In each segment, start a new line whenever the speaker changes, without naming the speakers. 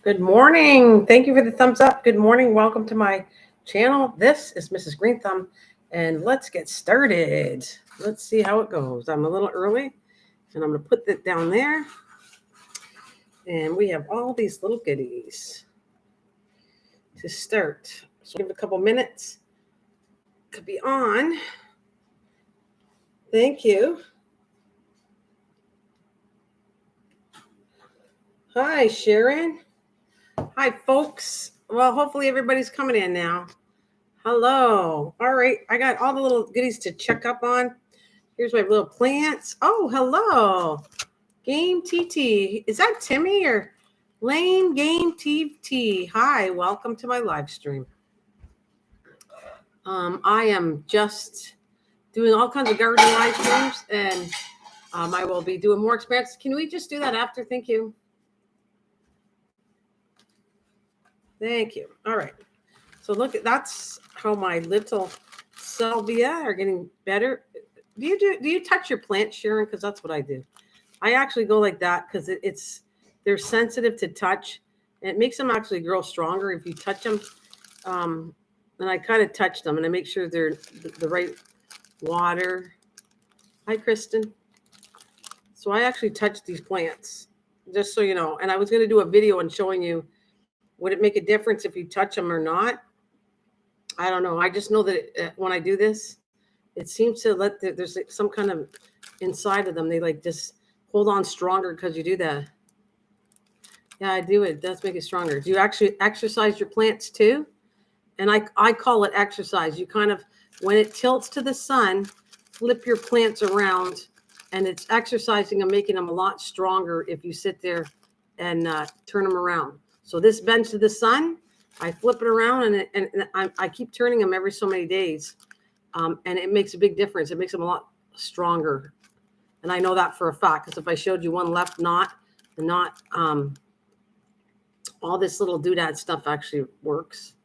Good morning. Thank you for the thumbs up. Good morning. Welcome to my channel. This is Mrs. Greenthumb, and let's get started. Let's see how it goes. I'm a little early, and I'm going to put that down there. And we have all these little goodies to start. So give it a couple minutes. Could be on. Thank you. Hi, Sharon. Hi, folks. Well, hopefully everybody's coming in now. Hello. All right. I got all the little goodies to check up on. Here's my little plants. Oh, hello. Game TT. Is that Timmy or Lane Game TT? Hi, welcome to my live stream. I am just doing all kinds of gardening live streams, and I will be doing more experiments. Can we just do that after? Thank you. Thank you. All right. So look, that's how my little salvia are getting better. Do you touch your plants, Sharon? Because that's what I do. I actually go like that because they're sensitive to touch, and it makes them actually grow stronger if you touch them. And I kind of touch them, and I make sure they're the right water. Hi, Kristen. So I actually touch these plants, just so you know. And I was going to do a video and showing you, would it make a difference if you touch them or not? I don't know. I just know that when I do this, it seems to there's some kind of inside of them. They like just hold on stronger because you do that. Yeah, I do. It does make it stronger. Do you actually exercise your plants too? And I call it exercise. You kind of, when it tilts to the sun, flip your plants around, and it's exercising and making them a lot stronger if you sit there and turn them around. So this bends to the sun. I flip it around, and I keep turning them every so many days, and it makes a big difference. It makes them a lot stronger, and I know that for a fact because if I showed you one left knot, the knot, all this little doodad stuff actually works.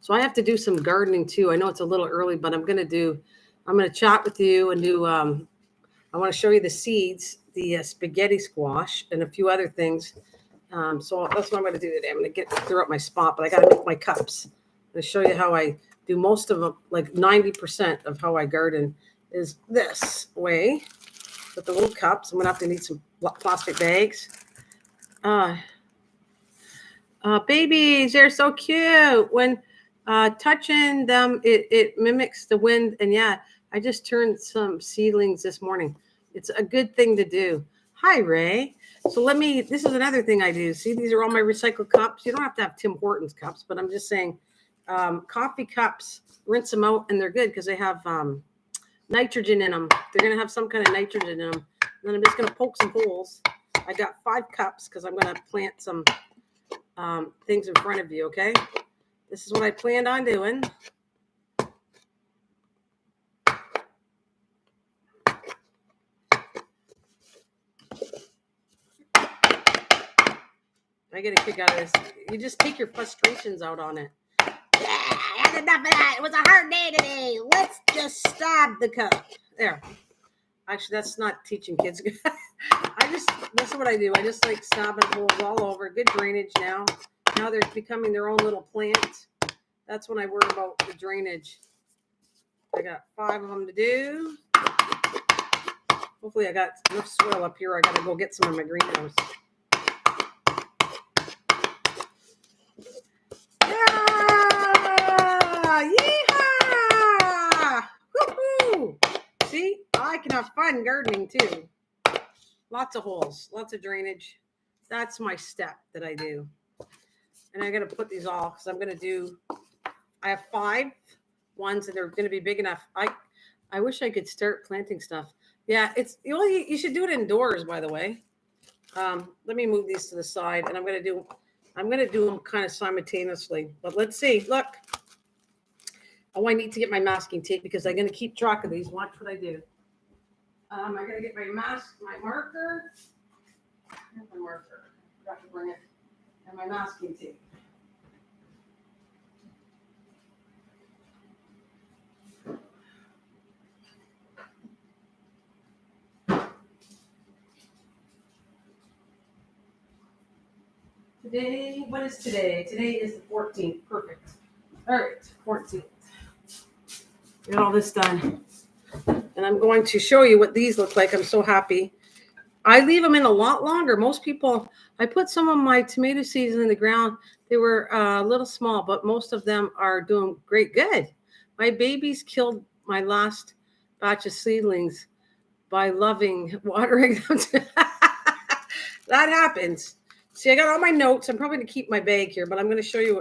So I have to do some gardening too. I know it's a little early, but I'm going to chat with you and do. I want to show you the seeds, the spaghetti squash, and a few other things. So that's what I'm going to do today. I'm going to clear up my spot, but I got to make my cups. I'm going to show you how I do most of them, like 90% of how I garden is this way with the little cups. I'm going to have to need some plastic bags. Babies, they're so cute. When touching them, it mimics the wind. And yeah, I just turned some seedlings this morning. It's a good thing to do. Hi, Ray. So this is another thing I do. See, these are all my recycled cups. You don't have to have Tim Hortons cups, but I'm just saying coffee cups, rinse them out, and they're good because they have nitrogen in them. They're going to have some kind of nitrogen in them. And then I'm just going to poke some holes. I got 5 cups because I'm going to plant some things in front of you, okay? This is what I planned on doing. I get a kick out of this. You just take your frustrations out on it. Yeah, I had enough of that. It was a hard day today. Let's just stab the cup. There. Actually, that's not teaching kids. That's what I do. I just like stabbing holes all over. Good drainage now. Now they're becoming their own little plants. That's when I worry about the drainage. I got 5 of them to do. Hopefully I got enough soil up here. I got to go get some in my greenhouse. Yeehaw! Woo-hoo! See, I can have fun gardening too. Lots of holes, lots of drainage. That's my step that I do. And I'm going to put these all because I have 5 ones that are going to be big enough. I wish I could start planting stuff. Yeah, you should do it indoors, by the way. Let me move these to the side, and I'm going to do them kind of simultaneously. But let's see. Look. Oh, I need to get my masking tape because I'm going to keep track of these. Watch what I do. I'm going to get my marker. Here's my marker. I forgot to bring it. And my masking tape. Today, what is today? Today is the 14th. Perfect. All right, 14th. Get all this done. And I'm going to show you what these look like. I'm so happy. I leave them in a lot longer. Most people, I put some of my tomato seeds in the ground. They were a little small, but most of them are doing great good. My babies killed my last batch of seedlings by loving watering them. That happens. See, I got all my notes. I'm probably going to keep my bag here, but I'm going to show you.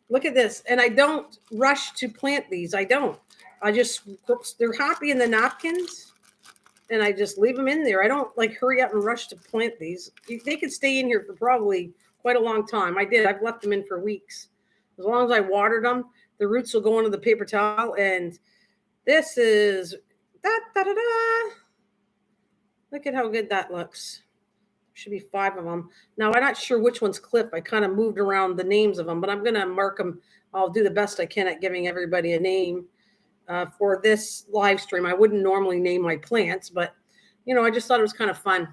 Look at this. And I don't rush to plant these. I don't. I just, they're happy in the napkins. And I just leave them in there. I don't like hurry up and rush to plant these. They could stay in here for probably quite a long time. I did. I've left them in for weeks. As long as I watered them, the roots will go into the paper towel. And this is, look at how good that looks. Should be 5 of them. Now, I'm not sure which one's Cliff. I kind of moved around the names of them, but I'm going to mark them. I'll do the best I can at giving everybody a name. For this live stream. I wouldn't normally name my plants, but you know, I just thought it was kind of fun.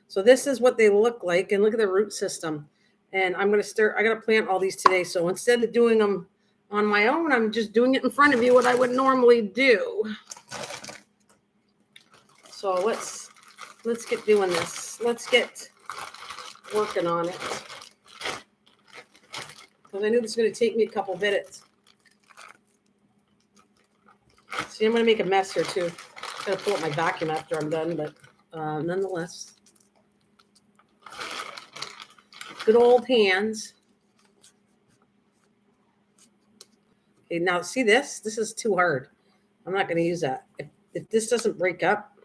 So this is what they look like, and look at the root system. And I'm going to start, I got to plant all these today. So instead of doing them on my own, I'm just doing it in front of you, what I would normally do. So let's get doing this. Let's get working on it. Because I knew this was going to take me a couple minutes. See, I'm going to make a mess here, too. I'm going to pull up my vacuum after I'm done, but nonetheless. Good old hands. Okay, now see this? This is too hard. I'm not going to use that. If this doesn't break up,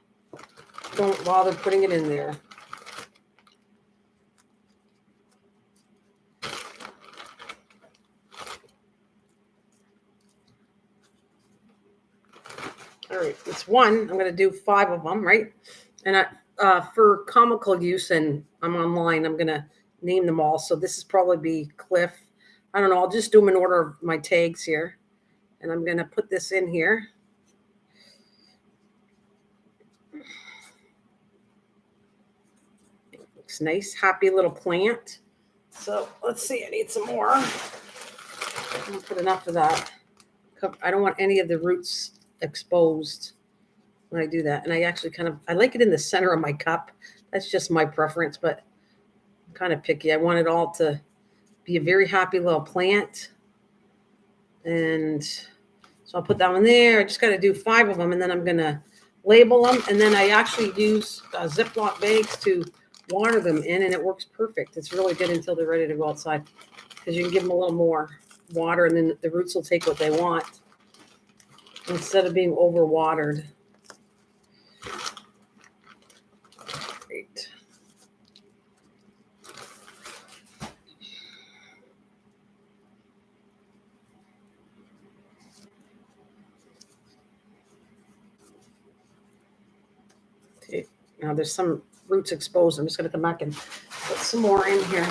don't bother putting it in there. All right, it's one. I'm going to do 5 of them, right? And for comical use, and I'm online, I'm going to name them all. So this is probably be Cliff. I don't know. I'll just do them in order of my tags here. And I'm going to put this in here. Looks nice. Happy little plant. So let's see. I need some more. I'm going to put enough of that. I don't want any of the roots exposed when I do that. And I actually I like it in the center of my cup. That's just my preference, but I'm kind of picky. I want it all to be a very happy little plant. And so I'll put that one there. I just got to do 5 of them, and then I'm going to label them. And then I actually use Ziploc bags to water them in, and it works perfect. It's really good until they're ready to go outside, because you can give them a little more water, and then the roots will take what they want instead of being overwatered. Great. Okay. Now there's some roots exposed. I'm just going to come back and put some more in here.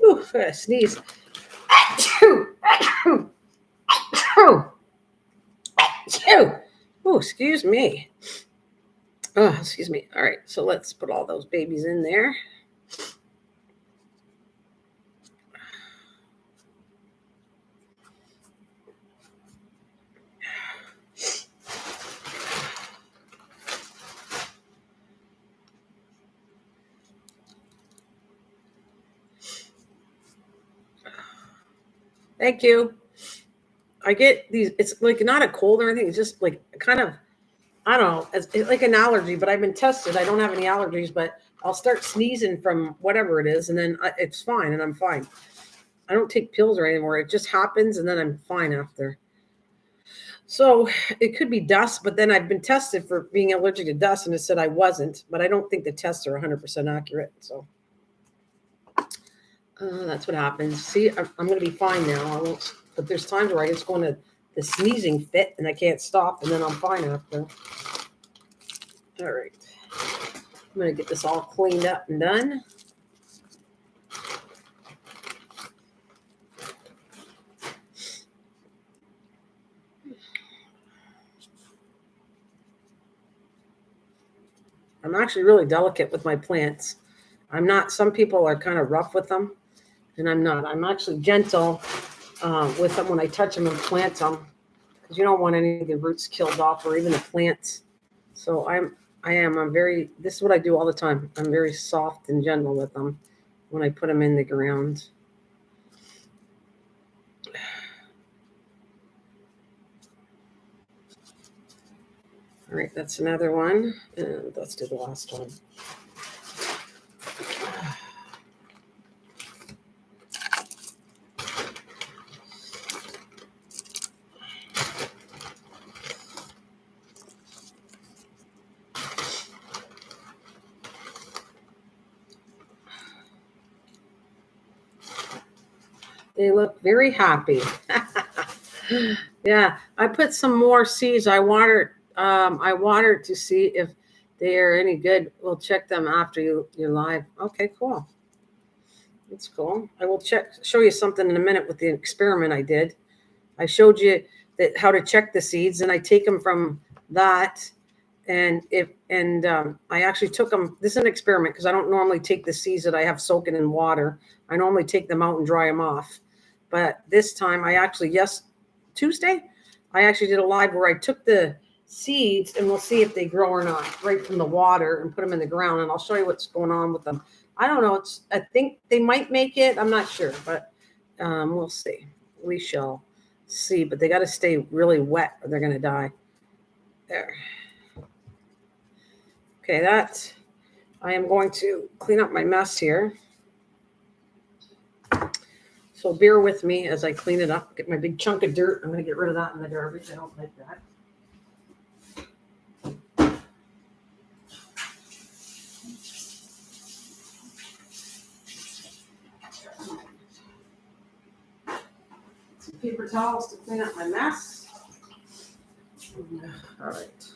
Ooh, I gotta sneeze. Oh, excuse me. Oh, excuse me. All right, so let's put all those babies in there. Thank you. I get these, it's like not a cold or anything. It's just like kind of, I don't know, it's like an allergy, but I've been tested. I don't have any allergies, but I'll start sneezing from whatever it is, and then it's fine, and I'm fine. I don't take pills or anything. It just happens, and then I'm fine after. So it could be dust, but then I've been tested for being allergic to dust, and it said I wasn't, but I don't think the tests are 100% accurate. So that's what happens. See, I'm going to be fine now. I won't But there's times where I just go into the sneezing fit and I can't stop, and then I'm fine after. All right. I'm going to get this all cleaned up and done. I'm actually really delicate with my plants. I'm not, some people are kind of rough with them, and I'm not. I'm actually gentle with them when I touch them and plant them, because you don't want any of the roots killed off or even the plants. So I'm very, this is what I do all the time. I'm very soft and gentle with them when I put them in the ground. All right, that's another one. And let's do the last one. They look very happy. Yeah, I put some more seeds. I watered to see if they are any good. We'll check them after you're live. Okay, cool. That's cool. I will show you something in a minute with the experiment I did. I showed you that how to check the seeds, and I take them from that. And I actually took them. This is an experiment because I don't normally take the seeds that I have soaking in water. I normally take them out and dry them off. But this time I actually, Tuesday, I actually did a live where I took the seeds, and we'll see if they grow or not, right from the water, and put them in the ground. And I'll show you what's going on with them. I don't know. I think they might make it. I'm not sure, but we'll see. We shall see. But they got to stay really wet or they're going to die. There. Okay, I am going to clean up my mess here. So bear with me as I clean it up. Get my big chunk of dirt. I'm going to get rid of that in the garbage. I don't like that. Some paper towels to clean up my mess. All right.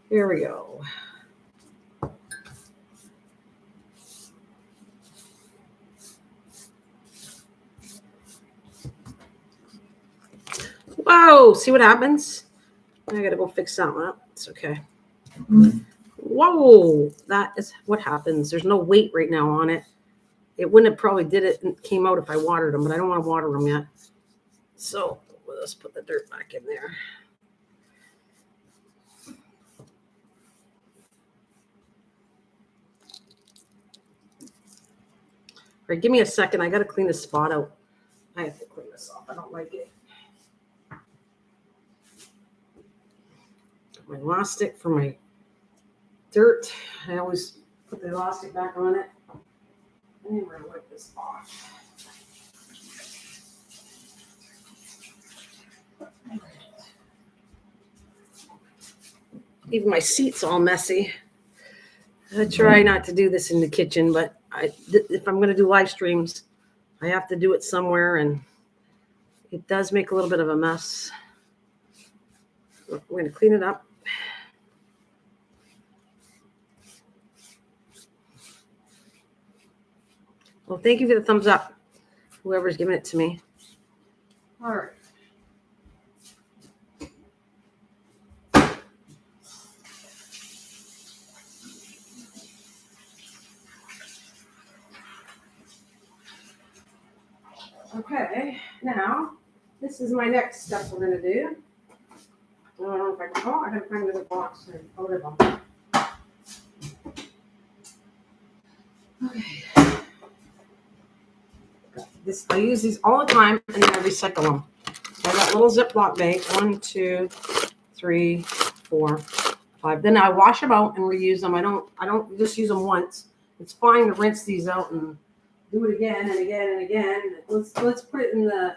Here we go. Whoa, see what happens? I gotta go fix that one up. It's okay. Whoa, that is what happens. There's no weight right now on it. It wouldn't have probably did it and came out if I watered them, but I don't want to water them yet. So let's put the dirt back in there. All right, give me a second. I got to clean this spot out. I have to clean this off. I don't like it. My elastic for my dirt. I always put the elastic back on it. And then we're going to wipe this off. Even my seat's all messy. I try not to do this in the kitchen, but if I'm going to do live streams, I have to do it somewhere, and it does make a little bit of a mess. We're going to clean it up. Well, thank you for the thumbs up, whoever's giving it to me. All right. Okay, now this is my next step we're going to do. I don't know if I can. Oh, I got to find another box out of them. Okay. I use these all the time, and then I recycle them. I got little Ziploc bags. 1, 2, 3, 4, 5. Then I wash them out and reuse them. I don't just use them once. It's fine to rinse these out and do it again and again and again. Let's put it in the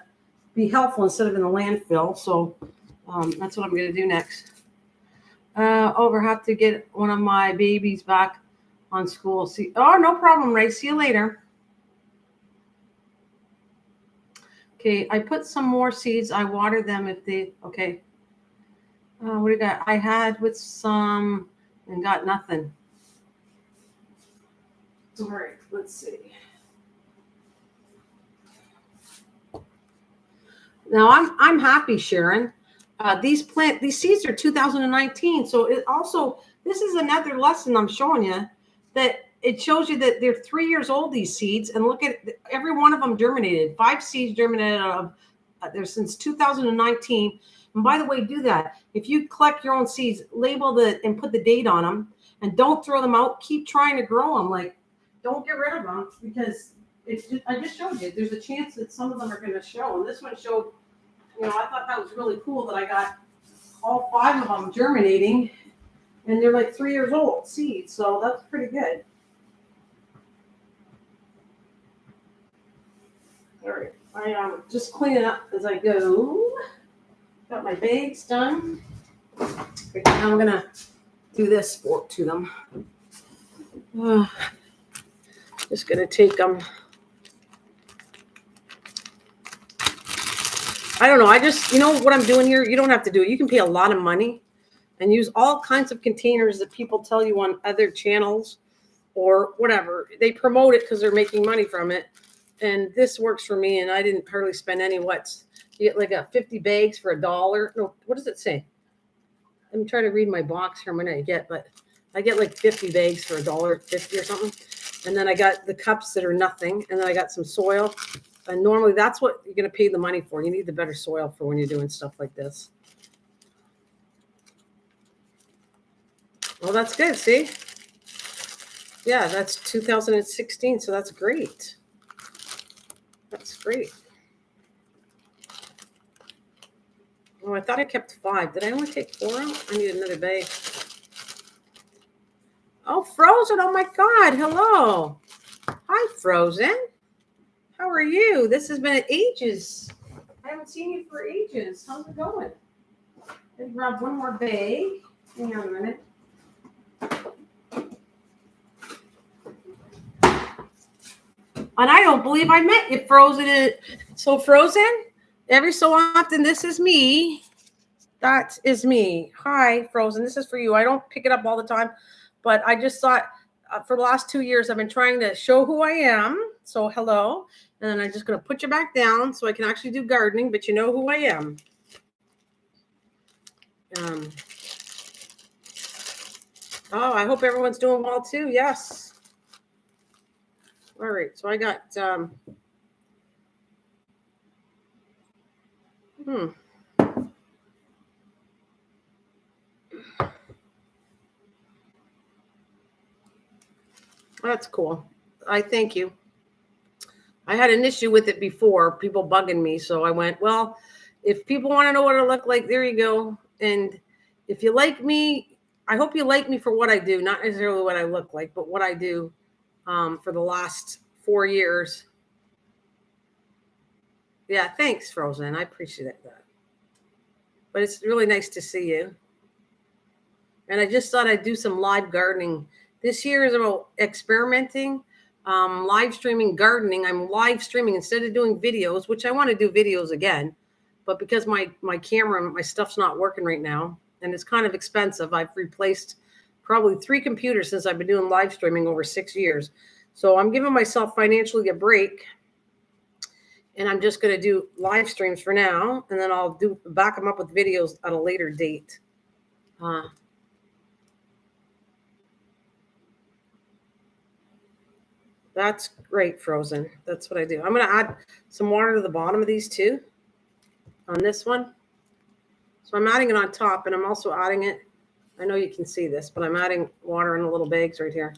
be helpful instead of in the landfill. So that's what I'm going to do next. Have to get one of my babies back on school. No problem, Ray. See you later. Okay, I put some more seeds. I water them if they, okay. What do you got? I had with some and got nothing. All right, let's see. Now I'm happy, Sharon. These seeds are 2019. So it also, this is another lesson I'm showing you, that it shows you that they're 3 years old, these seeds, and look at every one of them germinated. 5 seeds germinated out of there since 2019. And by the way, do that. If you collect your own seeds, label and put the date on them, and don't throw them out. Keep trying to grow them. Like, don't get rid of them, because I just showed you. There's a chance that some of them are going to show. And this one showed, I thought that was really cool that I got all 5 of them germinating, and they're like 3 years old seeds. So that's pretty good. All right, I am just cleaning up as I go. Got my bags done. Right, now I'm gonna do this fork to them. Just gonna take them. I don't know. I just, what I'm doing here, you don't have to do it. You can pay a lot of money and use all kinds of containers that people tell you on other channels or whatever. They promote it because they're making money from it. And this works for me, and I didn't hardly spend any. You get like 50 bags for $1. No, what does it say? I'm trying to read my box here. But I get like 50 bags for $1.50 or something. And then I got the cups that are nothing. And then I got some soil. And normally that's what you're going to pay the money for. You need the better soil for when you're doing stuff like this. Well, that's good. See? Yeah, that's 2016. So that's great. That's great. Oh, I thought I kept 5. Did I only take 4 out? I need another bag. Oh, Frozen. Oh, my God. Hello. Hi, Frozen. How are you? This has been ages. I haven't seen you for ages. How's it going? Let me grab one more bag. Hang on a minute. And I don't believe I met you, Frozen. So, Frozen, every so often, this is me. That is me. Hi, Frozen. This is for you. I don't pick it up all the time, but I just thought for the last 2 years, I've been trying to show who I am. So, hello. And then I'm just going to put you back down so I can actually do gardening, but you know who I am. Oh, I hope everyone's doing well, too. Yes. All right, so I got, That's cool. I thank you. I had an issue with it before, people bugging me. So I went, well, if people want to know what I look like, there you go. And if you like me, I hope you like me for what I do, not necessarily what I look like, but what I do for the last 4 years. Yeah, thanks, Frozen. I appreciate that. But it's really nice to see you. And I just thought I'd do some live gardening. This year is about experimenting, live streaming gardening. I'm live streaming instead of doing videos, which I want to do videos again. But because my camera, my stuff's not working right now, and it's kind of expensive, I've replaced probably 3 computers since I've been doing live streaming over 6 years. So I'm giving myself financially a break. And I'm just going to do live streams for now. And then I'll back them up with videos at a later date. That's great, Frozen. That's what I do. I'm going to add some water to the bottom of these too on this one. So I'm adding it on top, and I'm also adding it. I know you can see this, but I'm adding water in the little bags right here.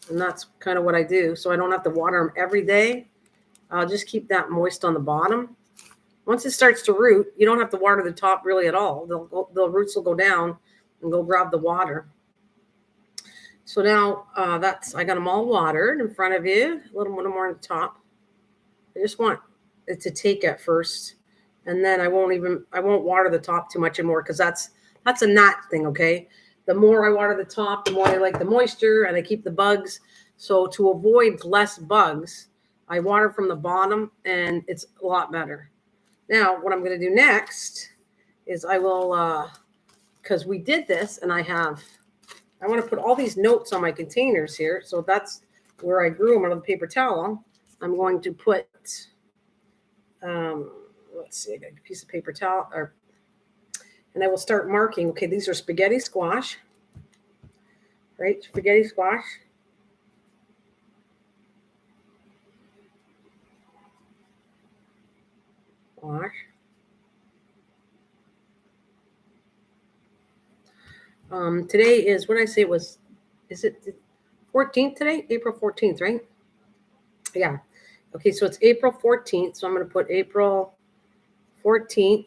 And that's kind of what I do. So I don't have to water them every day. I'll just keep that moist on the bottom. Once it starts to root, you don't have to water the top really at all. The roots will go down and go grab the water. So now I got them all watered in front of you. A little more on the top. I just want it to take at first, and then I won't water the top too much anymore, because that's a gnat thing. Okay, the more I water the top, the more I like the moisture, and I keep the bugs. So to avoid less bugs, I water from the bottom, and it's a lot better. Now, what I'm going to do next is I will, because we did this, and I want to put all these notes on my containers here. So that's where I grew them on the paper towel. I'm going to put, let's see, I got a piece of paper towel, and I will start marking. Okay, these are spaghetti squash, right? Spaghetti squash. Squash. Today is, what did I say it was, is it 14th today? April 14th, right? Yeah. Okay, so it's April 14th. So I'm going to put April 14th,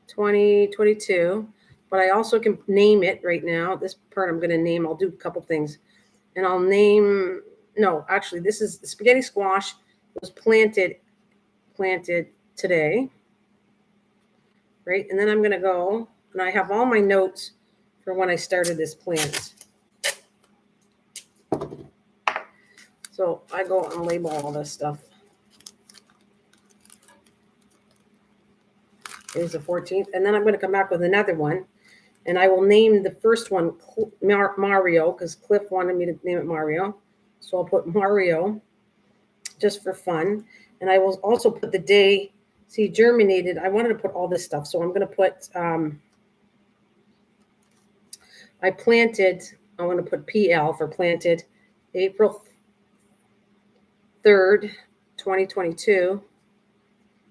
2022. But I also can name it right now. This part I'm going to name. I'll do a couple things. And I'll name, no, actually, this is the spaghetti squash. It was planted today. Right? And then I'm going to go, and I have all my notes for when I started this plant. So I go and label all this stuff. Here's the 14th. And then I'm going to come back with another one. And I will name the first one Mario, because Cliff wanted me to name it Mario. So I'll put Mario just for fun. And I will also put the day, see, germinated. I wanted to put all this stuff. So I'm going to put, I want to put PL for planted April 3rd, 2022.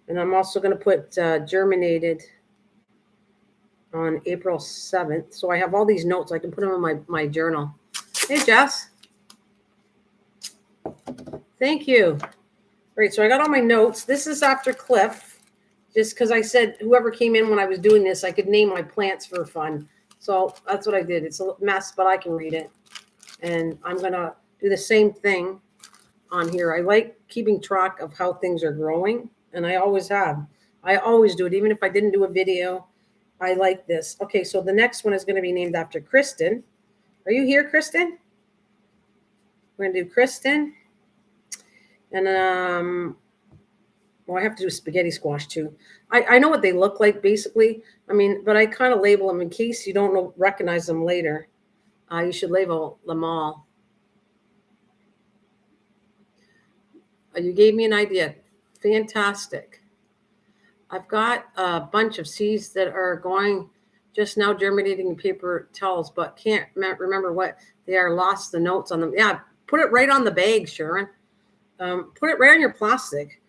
And I'm also going to put germinated on April 7th. So I have all these notes. I can put them in my journal. Hey, Jess. Thank you. Great. So I got all my notes. This is after Cliff, just because I said whoever came in when I was doing this, I could name my plants for fun. So that's what I did. It's a mess, but I can read it. And I'm going to do the same thing on here. I like keeping track of how things are growing, and I always have. I always do it, even if I didn't do a video. I like this. Okay, so the next one is going to be named after Kristen. Are you here, Kristen? We're going to do Kristen. And, well, I have to do spaghetti squash too. I know what they look like, basically. I mean, but I kind of label them in case you don't recognize them later. You should label them all. You gave me an idea. Fantastic. I've got a bunch of seeds that are going just now germinating in paper towels, but can't remember what they are. Lost the notes on them. Yeah, put it right on the bag, Sharon. Put it right on your plastic.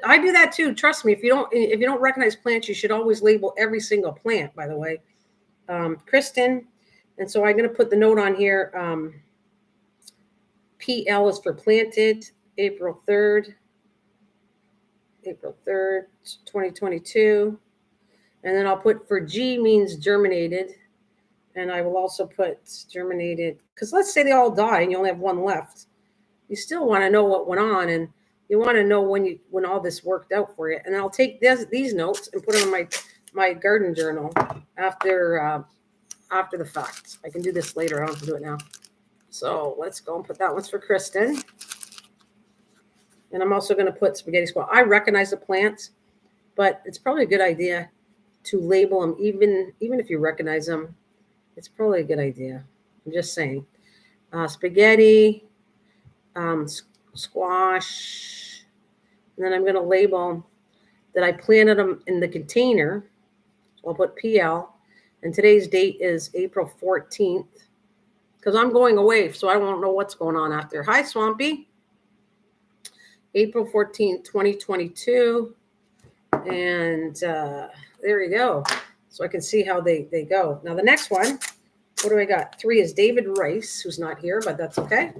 I do that too. Trust me. If you don't recognize plants, you should always label every single plant. By the way, Kristen, and so I'm going to put the note on here. PL is for planted April 3rd. April 3rd, 2022. And then I'll put for G means germinated. And I will also put germinated, because let's say they all die and you only have one left. You still want to know what went on, and you want to know when all this worked out for you. And I'll take these notes and put them in my garden journal after the fact. I can do this later. I don't have to do it now. So let's go and put that one's for Kristen. And I'm also going to put spaghetti squash. I recognize the plants, but it's probably a good idea to label them, even if you recognize them. It's probably a good idea. I'm just saying. Spaghetti, squash, and then I'm going to label that I planted them in the container. So I'll put PL, and today's date is April 14th, because I'm going away, so I won't know what's going on after. Hi, Swampy. April 14th, 2022. And there you go. So I can see how they go. Now, the next one, what do I got? 3 is David Rice, who's not here, but that's okay.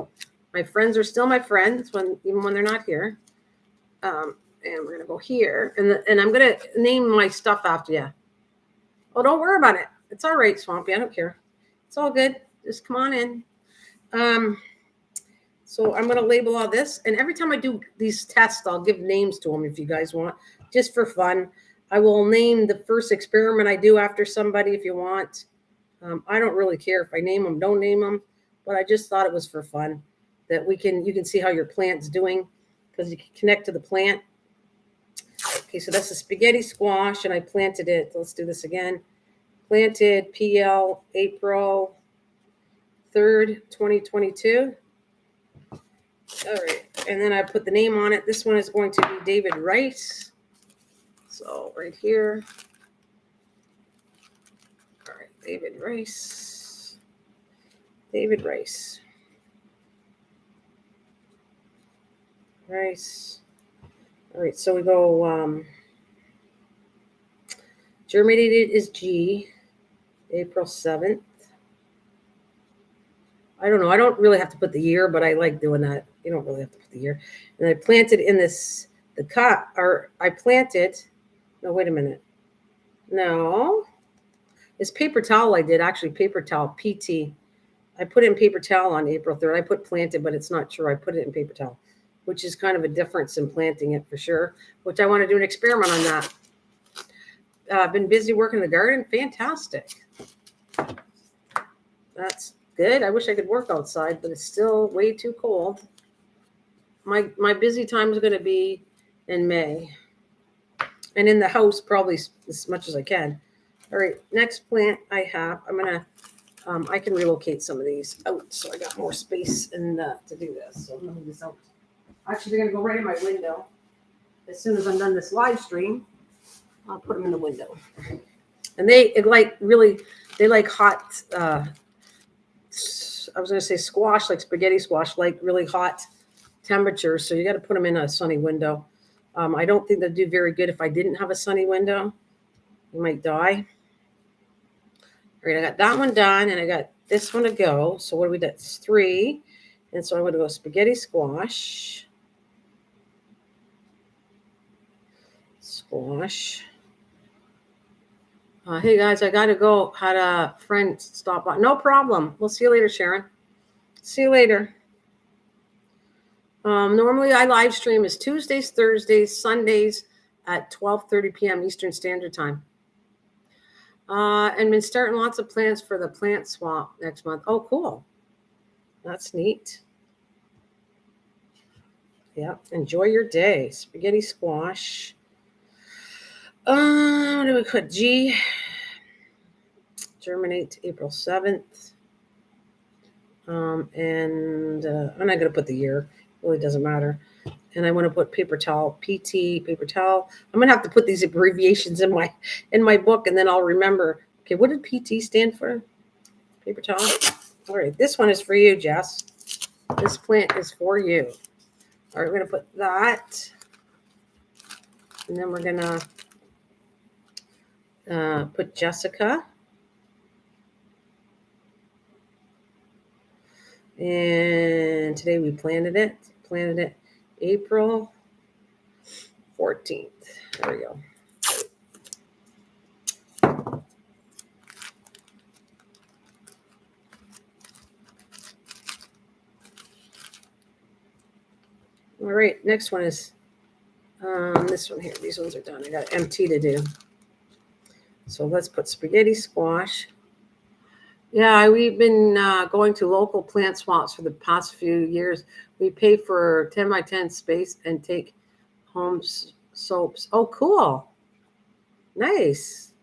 My friends are still my friends, even when they're not here. And we're going to go here. And I'm going to name my stuff after you. Oh, don't worry about it. It's all right, Swampy. I don't care. It's all good. Just come on in. So I'm going to label all this. And every time I do these tests, I'll give names to them if you guys want, just for fun. I will name the first experiment I do after somebody if you want. I don't really care if I name them, don't name them, but I just thought it was for fun. that you can see how your plant's doing because you can connect to the plant. Okay, so that's a spaghetti squash, and I planted it. Let's do this again. Planted PL April 3rd, 2022. All right, and then I put the name on it. This one is going to be David Rice. So right here. All right, David Rice. David Rice. Rice. All right, so we go, germinated is G, April 7th. I don't know. I don't really have to put the year, but I like doing that. You don't really have to put the year. And I planted in this, I planted, no, wait a minute. No, it's paper towel I did, actually, paper towel, PT. I put in paper towel on April 3rd. I put planted, but it's not true. I put it in paper towel, which is kind of a difference in planting it for sure, which I want to do an experiment on that. I've been busy working in the garden. Fantastic. That's good. I wish I could work outside, but it's still way too cold. My busy time is going to be in May. And in the house, probably as much as I can. All right, next plant I have, I'm going to, I can relocate some of these out, so I got more space to do this. So I'm going to move this out. Actually, they're going to go right in my window. As soon as I'm done this live stream, I'll put them in the window. And they like hot, I was going to say squash, like spaghetti squash, like really hot temperatures. So you got to put them in a sunny window. I don't think they'd do very good if I didn't have a sunny window. You might die. All right, I got that one done, and I got this one to go. So what do we do? It's 3. And so I'm going to go spaghetti squash. Squash. Hey, guys, I got to go. Had a friend stop by. No problem. We'll see you later, Sharon. See you later. Normally, I live stream is Tuesdays, Thursdays, Sundays at 12:30 p.m. Eastern Standard Time. And been starting lots of plans for the plant swap next month. Oh, cool. That's neat. Yeah, enjoy your day. Spaghetti squash. What do we put? G. Germinate April 7th. And I'm not going to put the year. It really doesn't matter. And I want to put paper towel, PT, paper towel. I'm going to have to put these abbreviations in my book, and then I'll remember. Okay, what did PT stand for? Paper towel. All right, this one is for you, Jess. This plant is for you. All right, we're going to put that. And then we're going to put Jessica. And today we planted it April 14th. There we go. All right, next one is this one here. These ones are done. I got MT to do. So let's put spaghetti squash. Yeah, we've been going to local plant swaps for the past few years. We pay for 10 by 10 space and take home soaps. Oh, cool. Nice.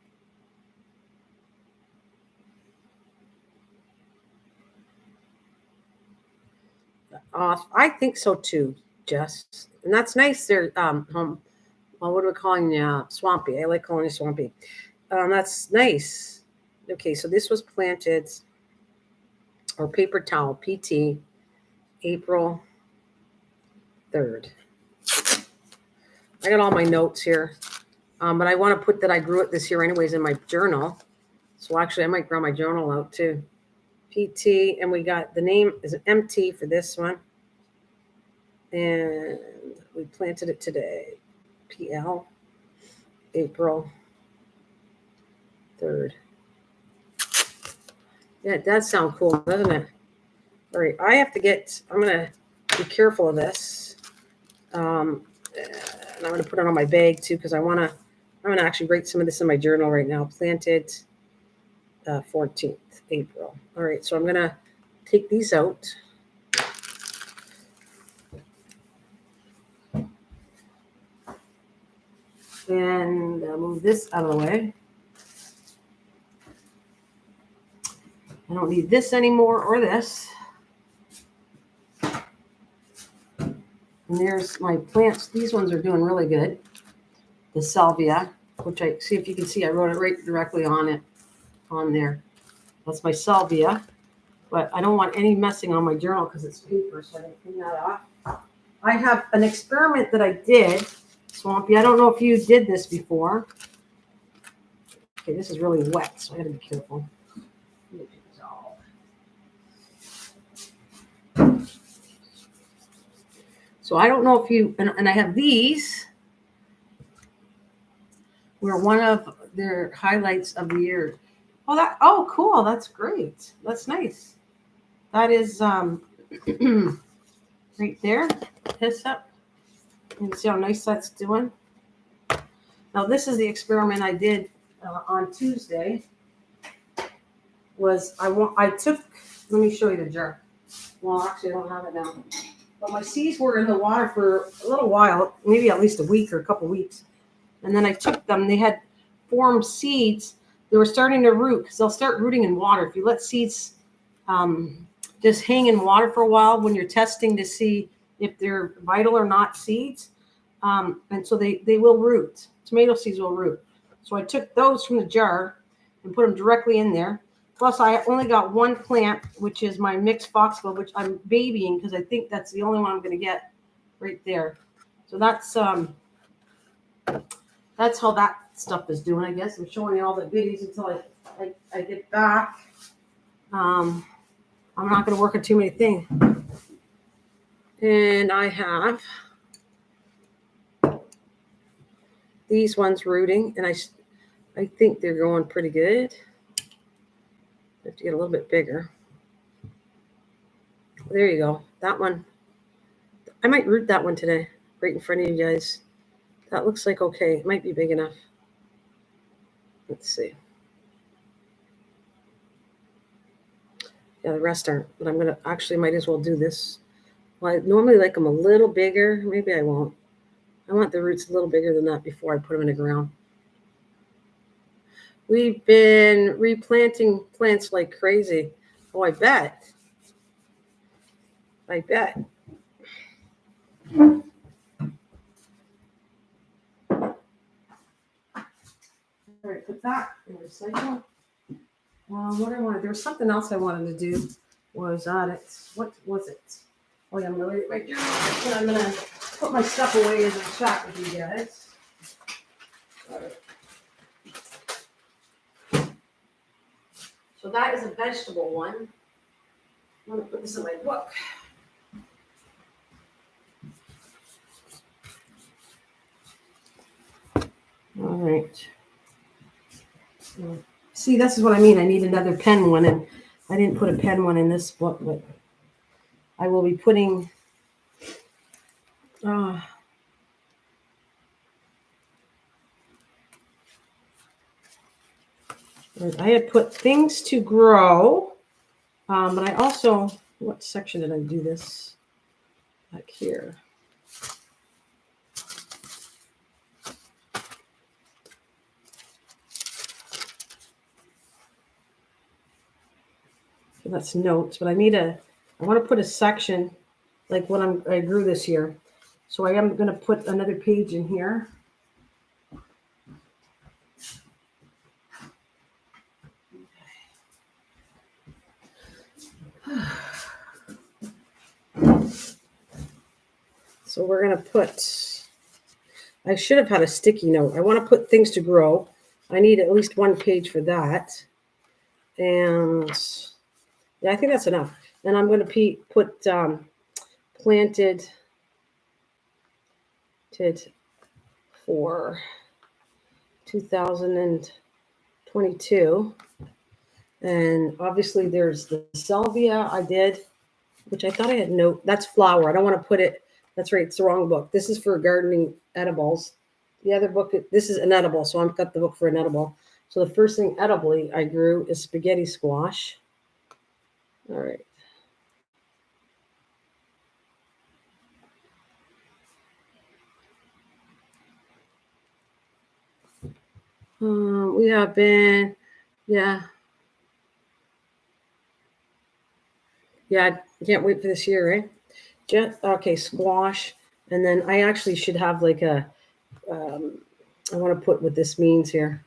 I think so too, Jess. And that's nice there, well, what are we calling you? Swampy. I like calling you Swampy. That's nice. Okay, so this was planted, or paper towel, PT, April 3rd. I got all my notes here, but I want to put that I grew it this year anyways in my journal. So actually, I might grow my journal out too. PT, and we got the name is an MT for this one. And we planted it today. PL, April 3rd. Yeah, it does sound cool, doesn't it? All right, I'm going to be careful of this. And I'm going to put it on my bag too, because I'm going to actually write some of this in my journal right now. Planted 14th April. All right, so I'm going to take these out. And move this out of the way. I don't need this anymore or this. And there's my plants. These ones are doing really good. The salvia, which I see if you can see, I wrote it right directly on it, on there. That's my salvia. But I don't want any messing on my journal because it's paper, so I can clean that off. I have an experiment that I did, Swampy. I don't know if you did this before. Okay, this is really wet, so I gotta be careful. So I don't know if you, and I have these, were one of their highlights of the year. Oh, cool. That's great. That's nice. That is right there. Piss up. You can see how nice that's doing. Now, this is the experiment I did on Tuesday. Let me show you the jar. Well, actually, I don't have it now. But my seeds were in the water for a little while, maybe at least a week or a couple weeks. And then I took them. They had formed seeds. They were starting to root because they'll start rooting in water. If you let seeds just hang in water for a while when you're testing to see if they're vital or not seeds. And so they will root. Tomato seeds will root. So I took those from the jar and put them directly in there. Plus, I only got one plant, which is my mixed foxglove, which I'm babying because I think that's the only one I'm going to get right there. So that's how that stuff is doing, I guess. I'm showing you all the goodies until I get back. I'm not going to work on too many things. And I have these ones rooting, and I think they're going pretty good. I have to get a little bit bigger. There you go. That one. I might root that one today, right in front of you guys. That looks like okay. It might be big enough. Let's see. Yeah, the rest aren't, but I'm going to actually might as well do this. Well, I normally like them a little bigger. Maybe I won't. I want the roots a little bigger than that before I put them in the ground. We've been replanting plants like crazy. Oh, I bet. All right, put that in recycle. What I wanted, there was something else I wanted to do. Was on it? What was it? Oh yeah, I'm gonna write my journal. And I'm gonna put my stuff away as I chat with you guys. All right. So that is a vegetable one. I'm gonna put this in my book. All right. See, this is what I mean. I need another pen one, and I didn't put a pen one in this book, but I will be putting. I had put things to grow, but I also, what section did I do this? Back here. So that's notes, but I want to put a section like what I grew this year. So I am going to put another page in here. So we're going to put, I should have had a sticky note. I want to put things to grow. I need at least one page for that. And yeah, I think that's enough. And I'm going to put planted for 2022. And obviously there's the salvia I did, which I thought I had that's flower. I don't want to put it. That's right. It's the wrong book. This is for gardening edibles. The other book, this is an edible. So I've got the book for an edible. So the first thing edibly I grew is spaghetti squash. All right. We have been, yeah. Yeah, I can't wait for this year, right? Okay, squash. And then I actually should have like a, I want to put what this means here.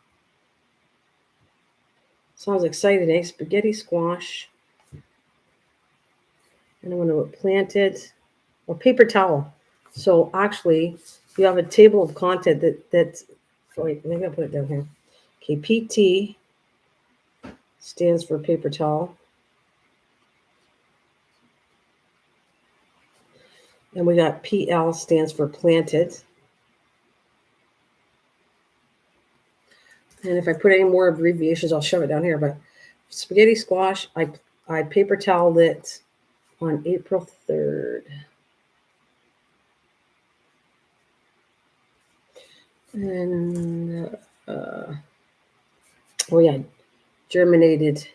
Sounds exciting, eh? Spaghetti squash. And I'm going to put planted or paper towel. So actually, you have a table of content that's, wait, maybe I'll put it down here. Okay, PT stands for paper towel. And we got PL stands for planted. And if I put any more abbreviations, I'll shove it down here. But spaghetti squash, I paper toweled it on April 3rd. And, oh yeah, germinated.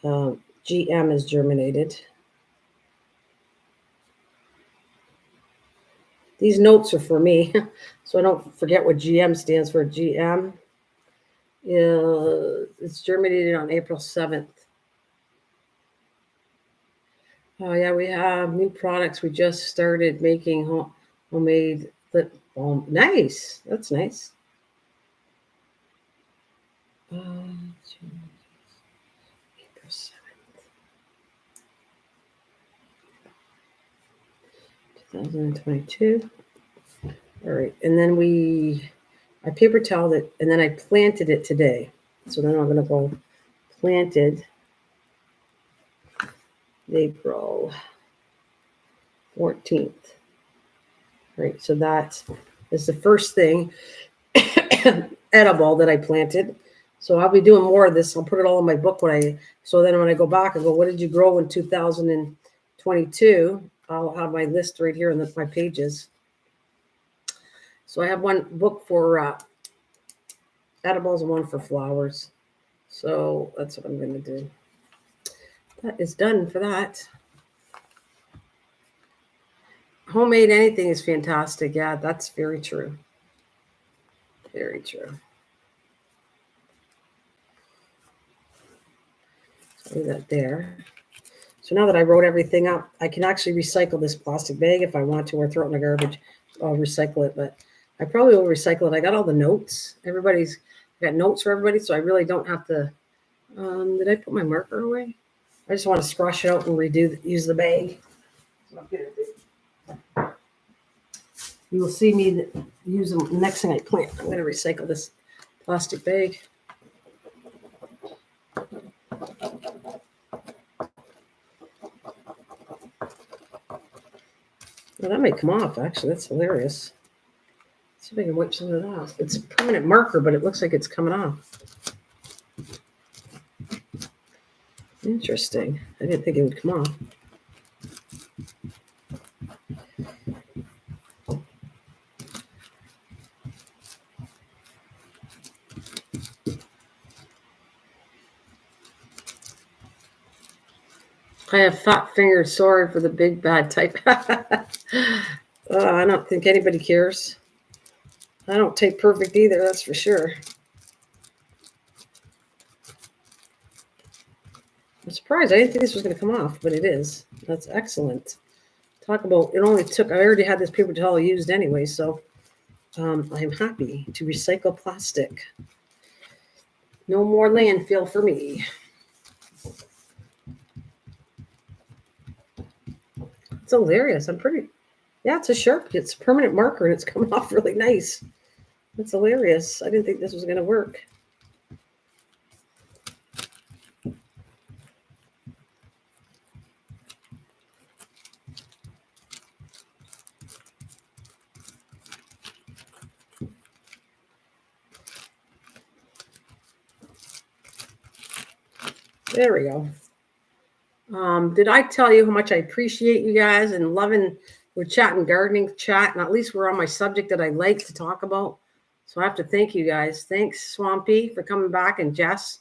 GM is germinated. These notes are for me, so I don't forget what GM stands for. GM, it's germinated on April 7th. Oh yeah, we have new products. We just started making homemade lip balm. Nice, that's nice. April 7th, 2022. All right, and then I paper toweled it, and then I planted it today. So then I'm going to go planted April 14th. Right, so that is the first thing edible that I planted. So I'll be doing more of this. I'll put it all in my book so then when I go back and go, what did you grow in 2022? I'll have my list right here in my pages. So I have one book for edibles and one for flowers. So that's what I'm going to do. That is done for that. Homemade anything is fantastic. Yeah, that's very true. Very true. Leave that there. So now that I wrote everything up, I can actually recycle this plastic bag if I want to, or throw it in the garbage. I'll recycle it, but I probably will recycle it. I got all the notes. I got notes for everybody, so I really don't have to. Did I put my marker away? I just want to scratch it out and use the bag. You will see me use them the next thing I plant. I'm going to recycle this plastic bag. Well, that might come off, actually. That's hilarious. Let's see if I can wipe some of it off. It's a permanent marker, but it looks like it's coming off. Interesting. I didn't think it would come off. I have fat fingered, sorry for the big bad type. I don't think anybody cares. I don't type perfect either, that's for sure. I'm surprised. I didn't think this was going to come off, but it is. That's excellent. Talk about, it only took, I already had this paper towel used anyway, so I'm happy to recycle plastic. No more landfill for me. It's hilarious. It's a Sharpie. It's a permanent marker, and it's coming off really nice. That's hilarious. I didn't think this was going to work. There we go. Did I tell you how much I appreciate you guys and loving, we're chatting gardening chat, and at least we're on my subject that I like to talk about. So I have to thank you guys. Thanks, Swampy, for coming back, and Jess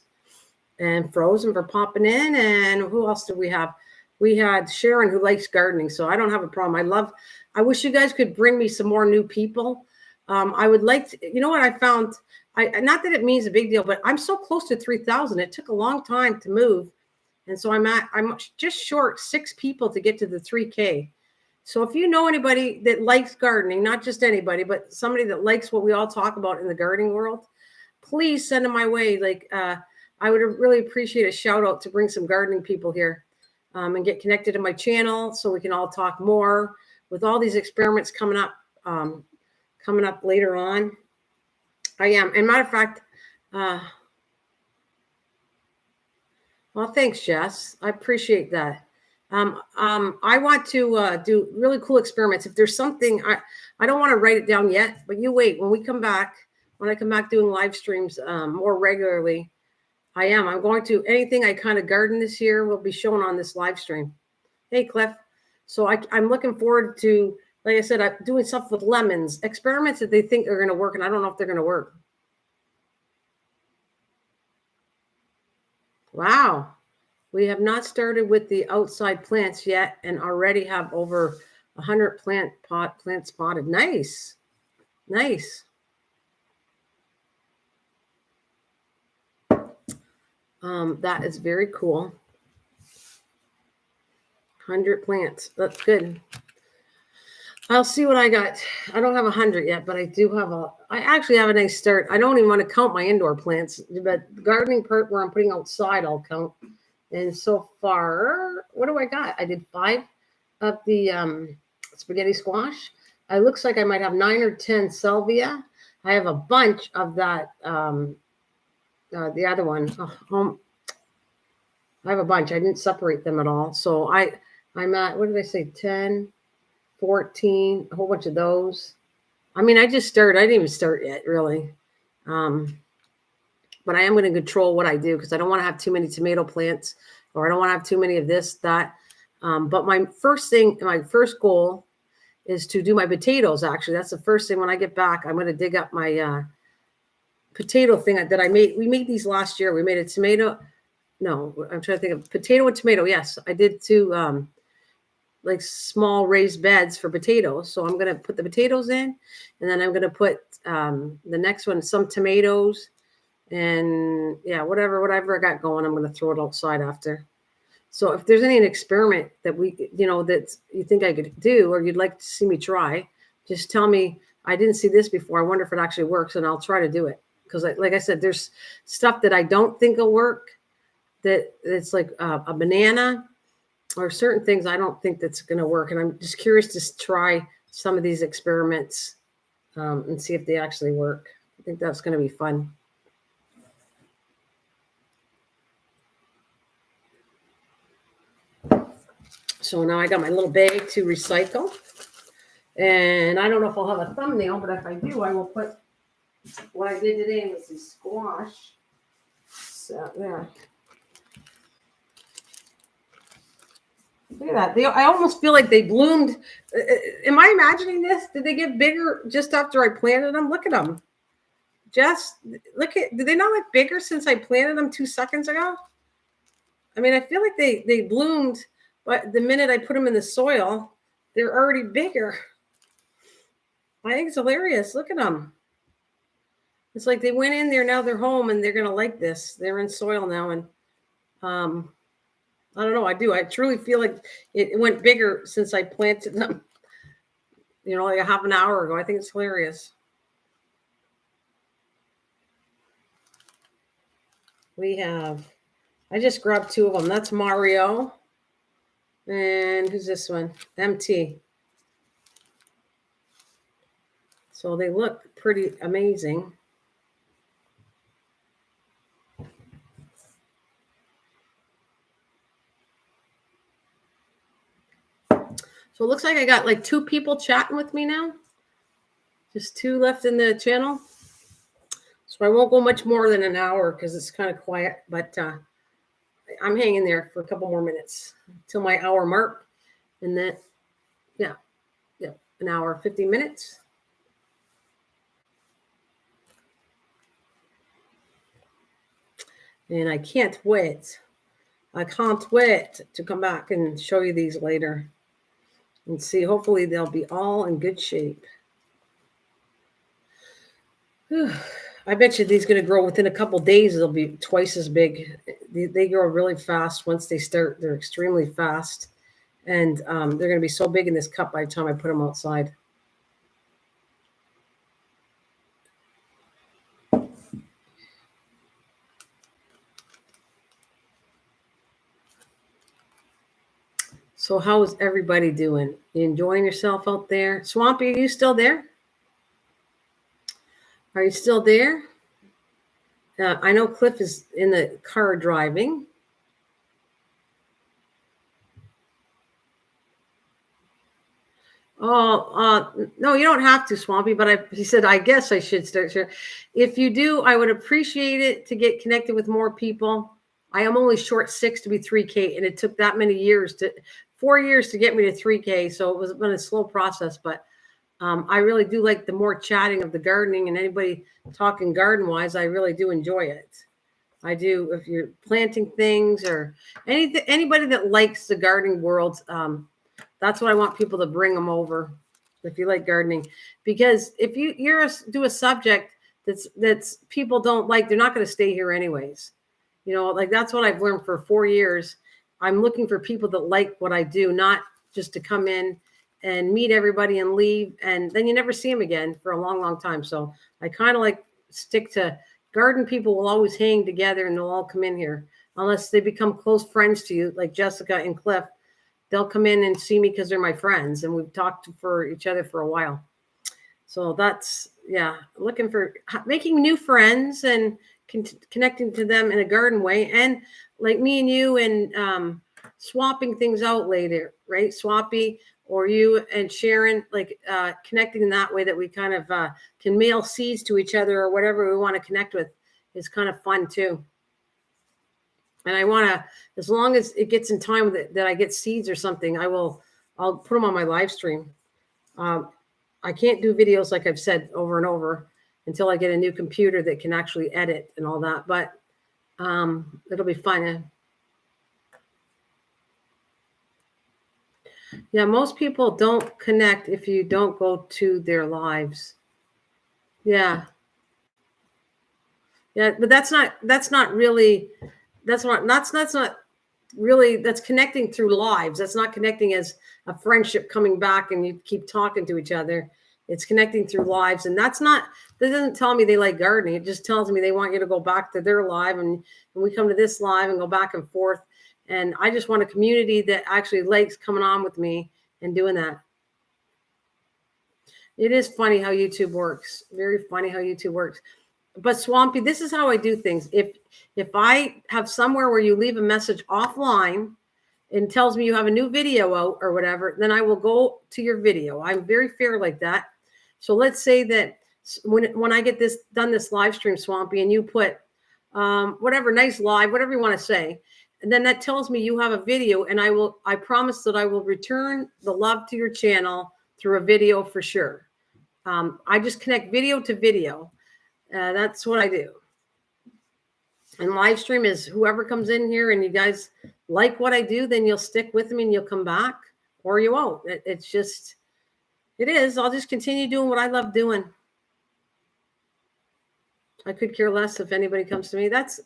and Frozen for popping in. And who else did we have? We had Sharon, who likes gardening, so I don't have a problem. I wish you guys could bring me some more new people. I would like to, you know what I found? not that it means a big deal, but I'm so close to 3,000. It took a long time to move. And so I'm just short 6 people to get to the 3K. So if you know anybody that likes gardening, not just anybody, but somebody that likes what we all talk about in the gardening world, please send them my way. Like, I would really appreciate a shout out to bring some gardening people here and get connected to my channel so we can all talk more with all these experiments coming up later on. I am. And matter of fact, well, thanks, Jess. I appreciate that. I want to do really cool experiments. If there's something, I don't want to write it down yet, but you wait. When I come back doing live streams more regularly, I'm going to, anything I kind of garden this year will be shown on this live stream. Hey, Cliff. So I'm looking forward to, like I said, I'm doing stuff with lemons, experiments that they think are going to work, and I don't know if they're going to work. Wow. We have not started with the outside plants yet and already have over 100 plants spotted. Nice. Nice. That is very cool. 100 plants. That's good. I'll see what I got. I don't have 100 yet, but I do have I actually have a nice start. I don't even want to count my indoor plants, but the gardening part where I'm putting outside, I'll count. And so far, what do I got? I did 5 of the spaghetti squash. It looks like I might have 9 or 10 salvia. I have a bunch of that, the other one. I have a bunch. I didn't separate them at all. So I'm at, what did I say, 10, 14, a whole bunch of those. I mean, I just started. I didn't even start yet, really. But I am going to control what I do because I don't want to have too many tomato plants, or I don't want to have too many of this, that. But my first goal is to do my potatoes. Actually, that's the first thing. When I get back, I'm going to dig up my potato thing that I made. We made these last year. We made a tomato. No, I'm trying to think of potato and tomato. Yes, I did 2 like small raised beds for potatoes. So I'm going to put the potatoes in, and then I'm going to put the next one, some tomatoes. And yeah, whatever I got going, I'm going to throw it outside after. So if there's any experiment that that you think I could do, or you'd like to see me try, just tell me. I didn't see this before. I wonder if it actually works, and I'll try to do it. Because like I said, there's stuff that I don't think will work. That it's like a banana, or certain things I don't think that's going to work. And I'm just curious to try some of these experiments and see if they actually work. I think that's going to be fun. So now I got my little bag to recycle. And I don't know if I'll have a thumbnail, but if I do, I will put what I did today in this squash. So there. Look at that. I almost feel like they bloomed. Am I imagining this? Did they get bigger just after I planted them? Look at them. Just look at, did they not look bigger since I planted them 2 seconds ago? I mean, I feel like they bloomed, but the minute I put them in the soil, they're already bigger. I think it's hilarious. Look at them. It's like they went in there, now they're home, and they're going to like this. They're in soil now, and I don't know. I truly feel like it went bigger since I planted them, like a half an hour ago. I think it's hilarious. I just grabbed 2 of them. That's Mario. And who's this one? MT. So they look pretty amazing. So it looks like I got like 2 people chatting with me now. Just 2 left in the channel. So I won't go much more than an hour because it's kind of quiet. But I'm hanging there for a couple more minutes till my hour mark. And then, yeah, an hour, 50 minutes. And I can't wait. I can't wait to come back and show you these later. And see, hopefully they'll be all in good shape. Whew. I bet you these going to grow within a couple days. They'll be twice as big. They grow really fast once they start. They're extremely fast, and they're going to be so big in this cup by the time I put them outside. So how is everybody doing? You enjoying yourself out there? Swampy, are you still there? Are you still there? I know Cliff is in the car driving. Oh, no, you don't have to, Swampy, but he said, I guess I should start sharing. If you do, I would appreciate it to get connected with more people. I am only short 6 to be 3K, and it took that many years 4 years to get me to 3K. So it was been a slow process, but I really do like the more chatting of the gardening, and anybody talking garden wise, I really do enjoy it. I do. If you're planting things or anybody that likes the gardening world, that's what I want people to bring them over. If you like gardening, because if do a subject that's people don't like, they're not going to stay here anyways. You know, like that's what I've learned for 4 years. I'm looking for people that like what I do, not just to come in and meet everybody and leave, and then you never see them again for a long, long time. So I kind of like stick to garden. People will always hang together and they'll all come in here unless they become close friends to you, like Jessica and Cliff. They'll come in and see me because they're my friends and we've talked for each other for a while. So that's, yeah, looking for making new friends and connecting to them in a garden way. And like me and you and swapping things out later, right? Swappy or you and Sharon, like connecting in that way that we kind of can mail seeds to each other or whatever we want to connect with is kind of fun too. And I want to, as long as it gets in time that I get seeds or something, I'll put them on my live stream. I can't do videos like I've said over and over until I get a new computer that can actually edit and all that. But it'll be fun. Yeah, most people don't connect if you don't go to their lives. Yeah. Yeah, but that's not really that's connecting through lives. That's not connecting as a friendship coming back and you keep talking to each other. It's connecting through lives. And that doesn't tell me they like gardening. It just tells me they want you to go back to their live and we come to this live and go back and forth. And I just want a community that actually likes coming on with me and doing that. It is funny how YouTube works. Very funny how YouTube works. But Swampy, this is how I do things. If I have somewhere where you leave a message offline and tells me you have a new video out or whatever, then I will go to your video. I'm very fair like that. So let's say that when I get this live stream, Swampy, and you put whatever, nice live, whatever you want to say, and then that tells me you have a video, and I promise that I will return the love to your channel through a video for sure. I just connect video to video. That's what I do. And live stream is whoever comes in here and you guys like what I do, then you'll stick with me and you'll come back, or you won't. It is. I'll just continue doing what I love doing. I could care less if anybody comes to me. That's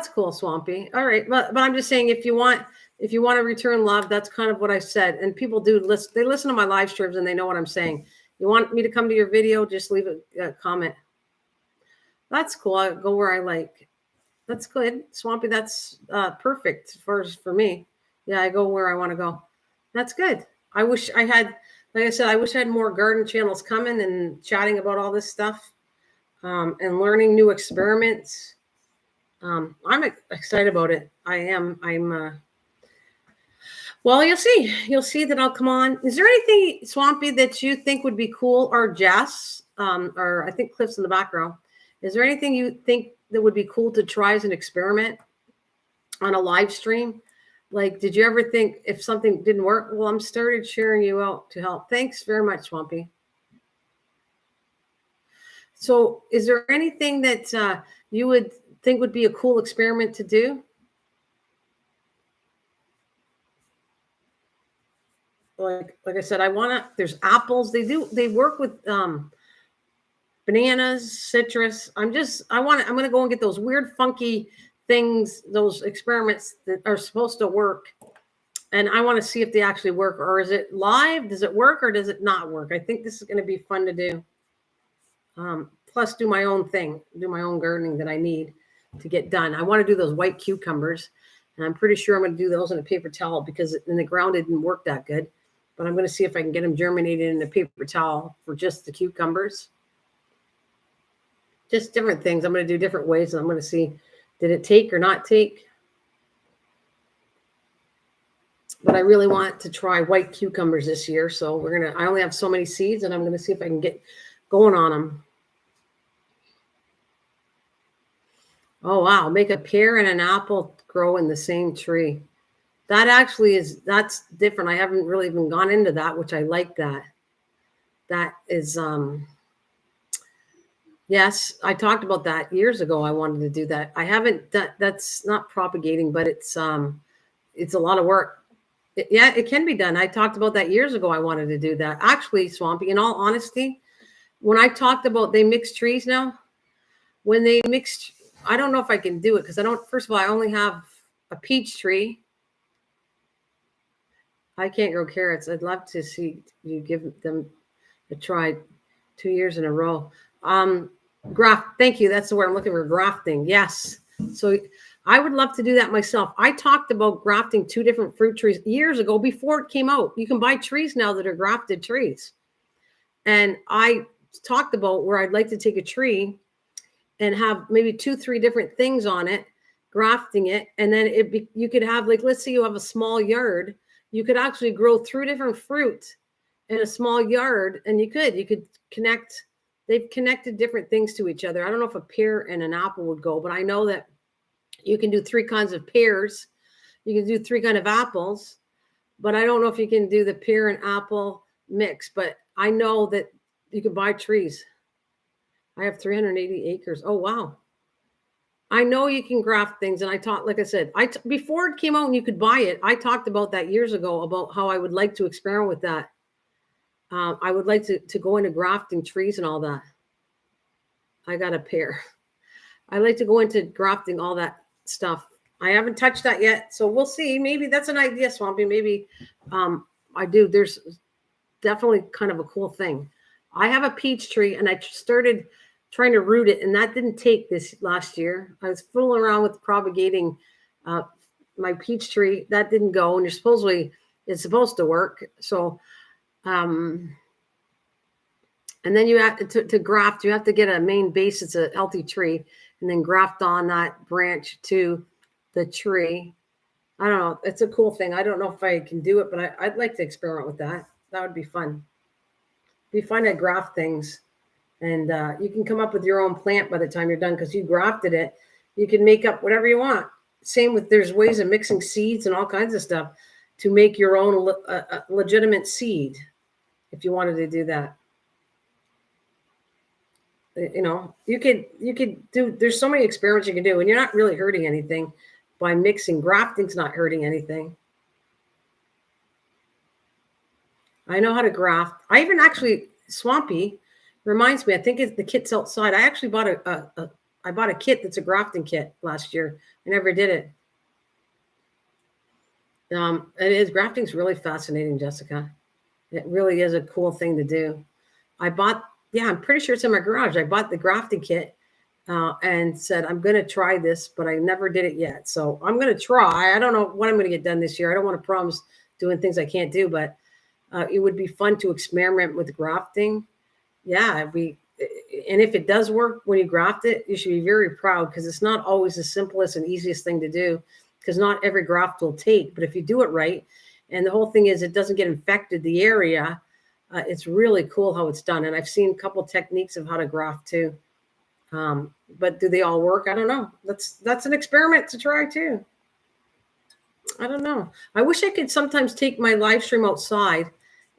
cool, Swampy. All right. But I'm just saying, if you want to return love, that's kind of what I said. And people do listen. They listen to my live streams and they know what I'm saying. You want me to come to your video, just leave a comment. That's cool. I go where I like. That's good. Swampy, that's perfect for me. Yeah, I go where I want to go. That's good. I wish I had, like I said, I wish I had more garden channels coming and chatting about all this stuff and learning new experiments. I'm excited about it. I am. Well, you'll see. You'll see that I'll come on. Is there anything, Swampy, that you think would be cool, or Jess, or I think Cliff's in the background? Is there anything you think that would be cool to try as an experiment on a live stream? Like, did you ever think if something didn't work? Well, I'm started sharing you out to help. Thanks very much, Swampy. So is there anything that you would think would be a cool experiment to do? Like I said, there's apples. They work with bananas, citrus. I'm going to go and get those weird, funky things, those experiments that are supposed to work. And I want to see if they actually work, or is it live? Does it work or does it not work? I think this is going to be fun to do. Plus do my own thing, do my own gardening that I need to get done. I want to do those white cucumbers, and I'm pretty sure I'm going to do those in a paper towel because in the ground it didn't work that good. But I'm going to see if I can get them germinated in a paper towel for just the cucumbers. Just different things. I'm going to do different ways, and I'm going to see, did it take or not take? But I really want to try white cucumbers this year. So I only have so many seeds, and I'm going to see if I can get going on them. Oh, wow. Make a pear and an apple grow in the same tree. That actually that's different. I haven't really even gone into that, which I like that. That is, yes, I talked about that years ago. I wanted to do that. I haven't, that's not propagating, but it's a lot of work. Yeah, it can be done. I talked about that years ago. I wanted to do that. Actually, Swampy, in all honesty, when I talked about they mix trees now, when they mix, I don't know if I can do it because first of all, I only have a peach tree. I can't grow carrots. I'd love to see you give them a try 2 years in a row. Graft. Thank you. That's the word I'm looking for. Grafting. Yes. So I would love to do that myself. I talked about grafting 2 different fruit trees years ago before it came out. You can buy trees now that are grafted trees. And I talked about where I'd like to take a tree and have maybe 2-3 different things on it, grafting it. And then you could have, like, let's say you have a small yard. You could actually grow 3 different fruit in a small yard. And you could connect. They've connected different things to each other. I don't know if a pear and an apple would go, but I know that you can do 3 kinds of pears. You can do 3 kinds of apples, but I don't know if you can do the pear and apple mix. But I know that you can buy trees. I have 380 acres. Oh, wow. I know you can graft things. And I talked, like I said, before it came out and you could buy it, I talked about that years ago about how I would like to experiment with that. I would like to go into grafting trees and all that. I got a pear. I like to go into grafting all that stuff. I haven't touched that yet. So we'll see. Maybe that's an idea, Swampy. Maybe I do. There's definitely kind of a cool thing. I have a peach tree and I started trying to root it, and that didn't take this last year. I was fooling around with propagating my peach tree. That didn't go, and it's supposed to work. So, and then you have to graft. You have to get a main base. It's a healthy tree, and then graft on that branch to the tree. I don't know. It's a cool thing. I don't know if I can do it, but I'd like to experiment with that. That would be fun. It'd be fun to graft things. And you can come up with your own plant by the time you're done because you grafted it. You can make up whatever you want. Same with, there's ways of mixing seeds and all kinds of stuff to make your own legitimate seed if you wanted to do that. You know, you could do, there's so many experiments you can do, and you're not really hurting anything by mixing. Grafting's not hurting anything. I know how to graft. I even actually, Swampy reminds me, I think it's the kit's outside. I actually bought I bought a kit that's a grafting kit last year. I never did it. It is, grafting's really fascinating, Jessica. It really is a cool thing to do. I'm pretty sure it's in my garage. I bought the grafting kit and said, I'm going to try this, but I never did it yet. So I'm going to try. I don't know what I'm going to get done this year. I don't want to promise doing things I can't do, but it would be fun to experiment with grafting. Yeah, and if it does work when you graft it, you should be very proud because it's not always the simplest and easiest thing to do because not every graft will take. But if you do it right, and the whole thing is it doesn't get infected, the area, it's really cool how it's done. And I've seen a couple techniques of how to graft too. But do they all work? I don't know. That's an experiment to try too. I don't know. I wish I could sometimes take my live stream outside,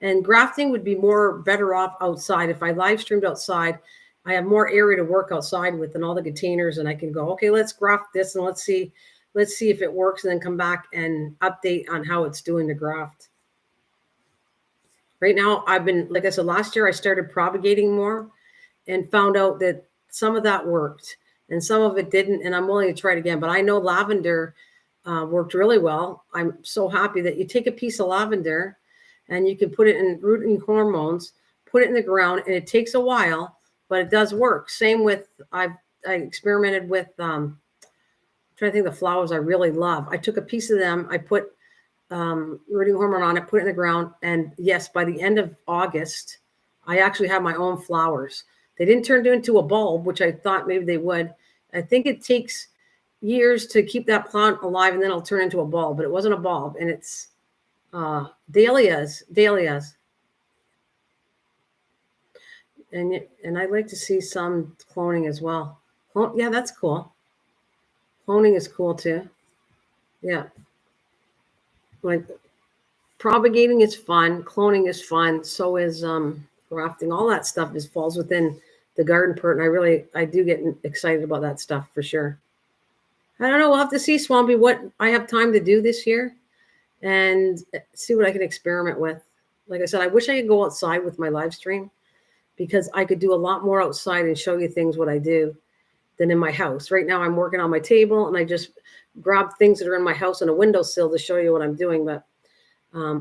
and grafting would be better off outside. If I live streamed outside, I have more area to work outside with and all the containers, and I can go, okay, let's graft this and let's see if it works, and then come back and update on how it's doing the graft. Right now, I've been, like I said, last year I started propagating more, and found out that some of that worked and some of it didn't. And I'm willing to try it again. But I know lavender worked really well. I'm so happy that you take a piece of lavender and you can put it in rooting hormones, put it in the ground, and it takes a while, but it does work. Same with, I experimented with, trying to think of the flowers I really love. I took a piece of them, I put rooting hormone on it, put it in the ground, and yes, by the end of August, I actually have my own flowers. They didn't turn into a bulb, which I thought maybe they would. I think it takes years to keep that plant alive, and then it'll turn into a bulb, but it wasn't a bulb, and it's dahlias. And I'd like to see some cloning as well. Yeah, that's cool. Cloning is cool too. Yeah. Like propagating is fun. Cloning is fun. So is grafting. All that stuff falls within the garden part. And I do get excited about that stuff for sure. I don't know. We'll have to see, Swampy, what I have time to do this year and see what I can experiment with. Like I said, I wish I could go outside with my live stream because I could do a lot more outside and show you things what I do than in my house. Right now I'm working on my table and I just grab things that are in my house on a windowsill to show you what I'm doing. But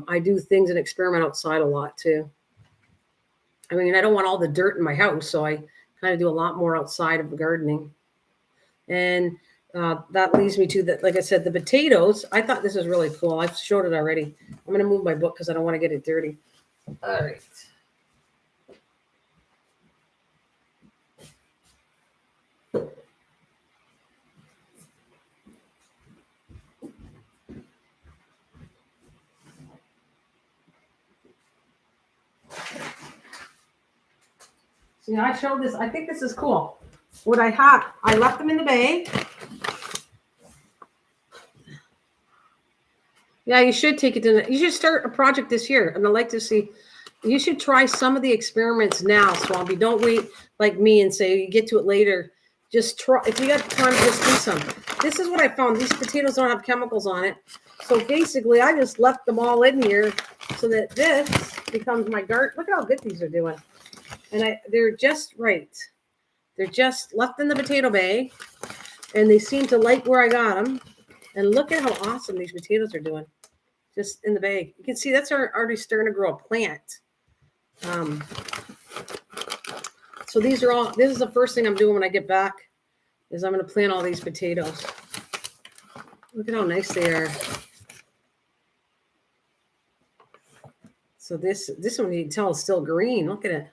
I do things and experiment outside a lot too. I mean, I don't want all the dirt in my house, so I kind of do a lot more outside of the gardening. And that leads me to the, like I said, the potatoes. I thought this was really cool. I've showed it already. I'm going to move my book because I don't want to get it dirty. All right. See, I showed this. I think this is cool. What I left them in the bag. Yeah, you should take it to. You should start a project this year, and I'd like to see. You should try some of the experiments now, Swampy. Don't wait like me and say you get to it later. Just try. If you got time, just do some. This is what I found. These potatoes don't have chemicals on it, so basically, I just left them all in here so that this becomes my garden. Look at how good these are doing, and they're just right. They're just left in the potato bag, and they seem to like where I got them. And look at how awesome these potatoes are doing. Just in the bag. You can see that's already starting to grow a plant. So these are all, this is the first thing I'm doing when I get back, is I'm going to plant all these potatoes. Look at how nice they are. So this one you can tell is still green. Look at it.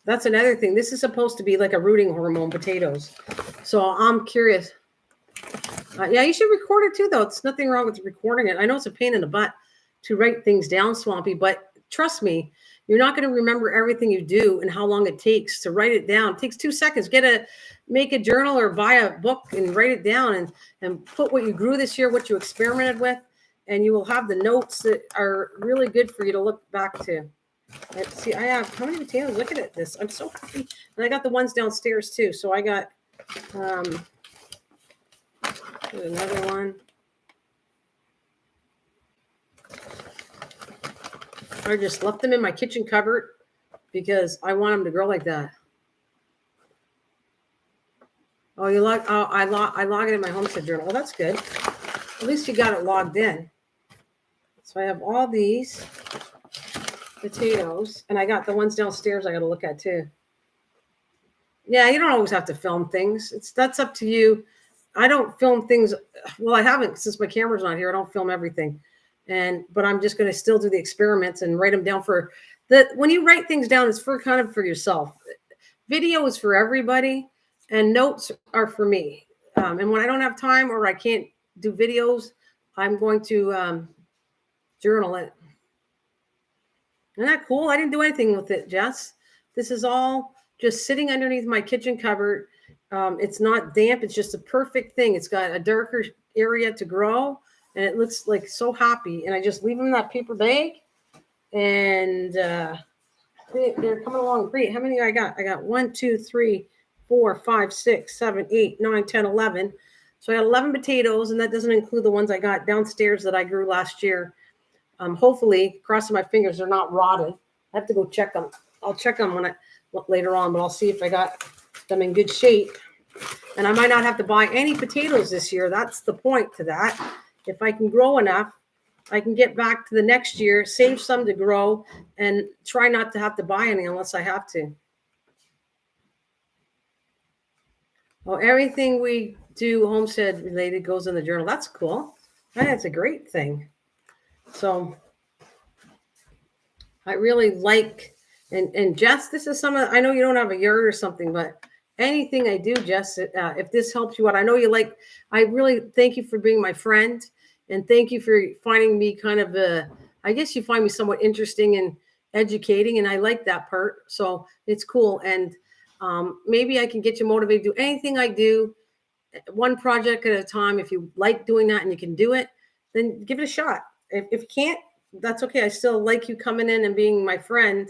That's another thing. This is supposed to be like a rooting hormone potatoes. So I'm curious. Yeah, you should record it too, though. It's nothing wrong with recording it. I know it's a pain in the butt to write things down, Swampy, but trust me, you're not going to remember everything you do and how long it takes to write it down. It takes 2 seconds. Make a journal or buy a book and write it down and put what you grew this year, what you experimented with, and you will have the notes that are really good for you to look back to. And see, I have how many potatoes? Look at this. I'm so happy. And I got the ones downstairs too. So I got another one. I just left them in my kitchen cupboard because I want them to grow like that. Oh, you log? Oh, I log it in my Homestead journal. Well, that's good. At least you got it logged in. So I have all these potatoes, and I got the ones downstairs I got to look at too. Yeah, you don't always have to film things. That's up to you. I don't film things. Well, I haven't since my camera's not here. I don't film everything, but I'm just going to still do the experiments and write them down for the. When you write things down, it's for kind of for yourself. Video is for everybody, and notes are for me. And when I don't have time or I can't do videos, I'm going to journal it. Isn't that cool? I didn't do anything with it, Jess. This is all just sitting underneath my kitchen cupboard. It's not damp. It's just a perfect thing. It's got a darker area to grow, and it looks like so happy. And I just leave them in that paper bag, and they're coming along great. How many I got? I got 1, 2, 3, 4, 5, 6, 7, 8, 9, 10, 11. So I got 11 potatoes, and that doesn't include the ones I got downstairs that I grew last year. Hopefully, crossing my fingers, they're not rotted. I have to go check them. I'll check them later on, but I'll see if I got them in good shape. And I might not have to buy any potatoes this year. That's the point to that. If I can grow enough, I can get back to the next year, save some to grow, and try not to have to buy any unless I have to. Well, everything we do homestead related goes in the journal. That's cool. That's a great thing. So I really like, and Jess, this is some of, I know you don't have a yard or something, but anything I do, Jess, if this helps you out, I know you like, I really thank you for being my friend, and thank you for finding me kind of I guess you find me somewhat interesting and educating, and I like that part. So it's cool. And maybe I can get you motivated to do anything I do, one project at a time. If you like doing that and you can do it, then give it a shot. If you can't, that's okay. I still like you coming in and being my friend,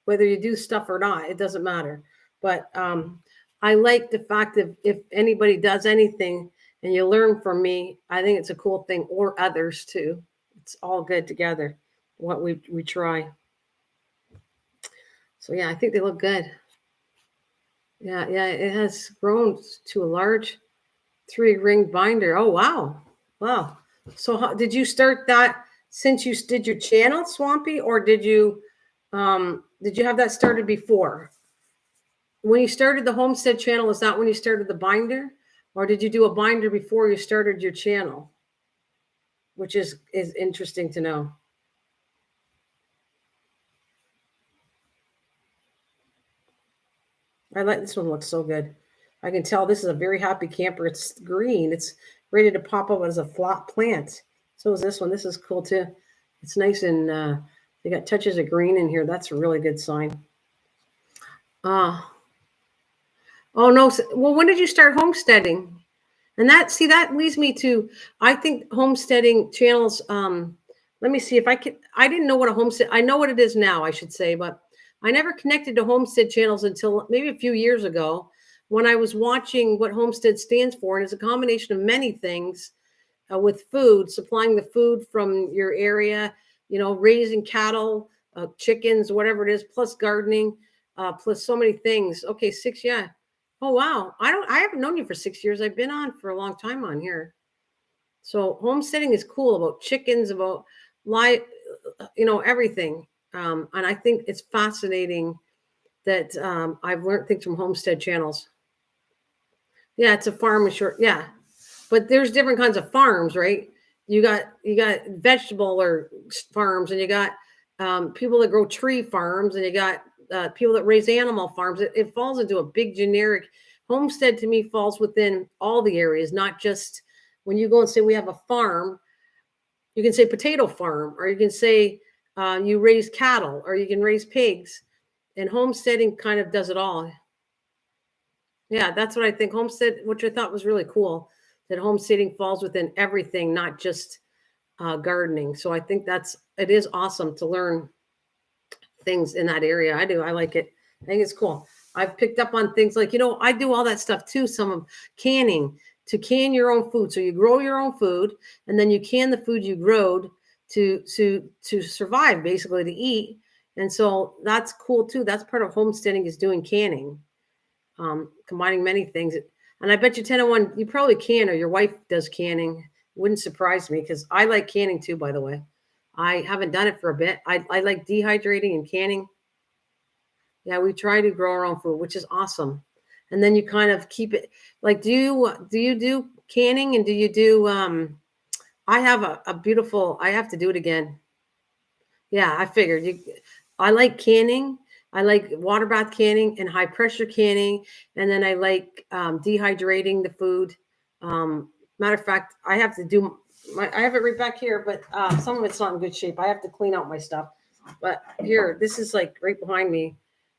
whether you do stuff or not. It doesn't matter. But I like the fact that if anybody does anything and you learn from me, I think it's a cool thing, or others too. It's all good together, what we try. So yeah, I think they look good. Yeah, it has grown to a large 3-ring binder. Oh, wow. Wow. So did you start that since you did your channel, Swampy, or did you have that started before? When you started the homestead channel, is that when you started the binder, or did you do a binder before you started your channel? Which is interesting to know. I like this one. Looks so good. I can tell this is a very happy camper. It's green. It's ready to pop up as a flat plant. So is this one. This is cool too. It's nice, and they got touches of green in here. That's a really good sign. Oh no. Well, when did you start homesteading? And that leads me to, I think homesteading channels. Let me see if I can. I didn't know what a homestead. I know what it is now, I should say, but I never connected to homestead channels until maybe a few years ago, when I was watching what homestead stands for, and it's a combination of many things, with food, supplying the food from your area, raising cattle, chickens, whatever it is, plus gardening, plus so many things. Okay, 6, yeah. Oh wow, I haven't known you for 6 years. I've been on for a long time on here. So homesteading is cool, about chickens, about life, everything. And I think it's fascinating that I've learned things from homestead channels. Yeah, it's a farm short. Yeah, but there's different kinds of farms, right? You got vegetable or farms, and you got people that grow tree farms, and you got people that raise animal farms. It falls into a big generic. Homestead to me falls within all the areas, not just when you go and say we have a farm. You can say potato farm, or you can say you raise cattle, or you can raise pigs. And homesteading kind of does it all. Yeah, that's what I think. Homestead, which I thought was really cool, that homesteading falls within everything, not just gardening. So I think it is awesome to learn things in that area. I do. I like it. I think it's cool. I've picked up on things like, I do all that stuff too. Some of canning, to can your own food. So you grow your own food, and then you can the food you growed to survive, basically, to eat. And so that's cool too. That's part of homesteading, is doing canning, combining many things. And I bet you 10 to 1, you probably can, or your wife does canning. Wouldn't surprise me, because I like canning too, by the way. I haven't done it for a bit. I like dehydrating and canning. Yeah, we try to grow our own food, which is awesome. And then you kind of keep it. Like, do you do canning, and do you do I have a beautiful, I have to do it again. Yeah, I figured I like canning. I like water bath canning and high pressure canning. And then I like dehydrating the food. Matter of fact, I have to do I have it right back here, but some of it's not in good shape. I have to clean out my stuff. But here, this is like right behind me.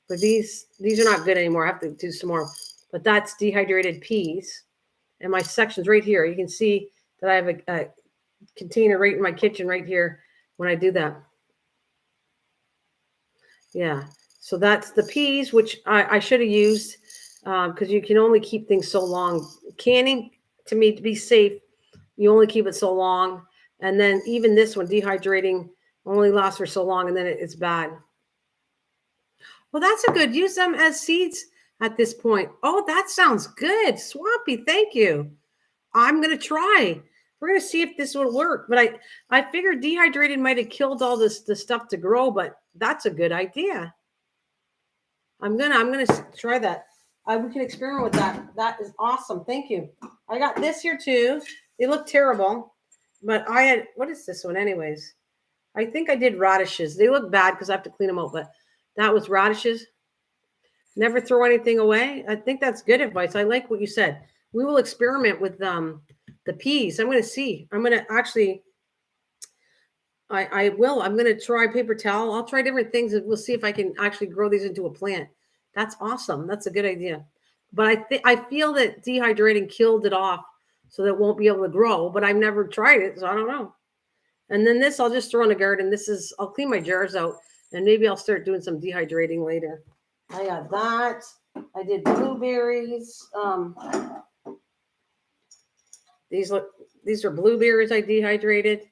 But these are not good anymore. I have to do some more. But that's dehydrated peas. And my section's right here. You can see that I have a container right in my kitchen right here when I do that. Yeah. So that's the peas, which I should have used, because you can only keep things so long. Canning, to me, to be safe, you only keep it so long. And then even this one, dehydrating, only lasts for so long, and then it's bad. Well, that's a good. Use them as seeds at this point. Oh, that sounds good. Swampy, thank you. I'm going to try. We're going to see if this will work. But I figured dehydrated might have killed all the stuff to grow, but that's a good idea. I'm gonna try that. We can experiment with that. That is awesome. Thank you. I got this here too. They look terrible, but I had, what is this one anyways? I think I did radishes. They look bad because I have to clean them out, but that was radishes. Never throw anything away. I think that's good advice. I like what you said. We will experiment with the peas. I'm going to see. I'm going to actually, I will. I'm going to try paper towel. I'll try different things and we'll see if I can actually grow these into a plant. That's awesome. That's a good idea. But I feel that dehydrating killed it off so that it won't be able to grow, but I've never tried it, so I don't know. And then this, I'll just throw in the garden. I'll clean my jars out and maybe I'll start doing some dehydrating later. I got that. I did blueberries. These are blueberries I dehydrated.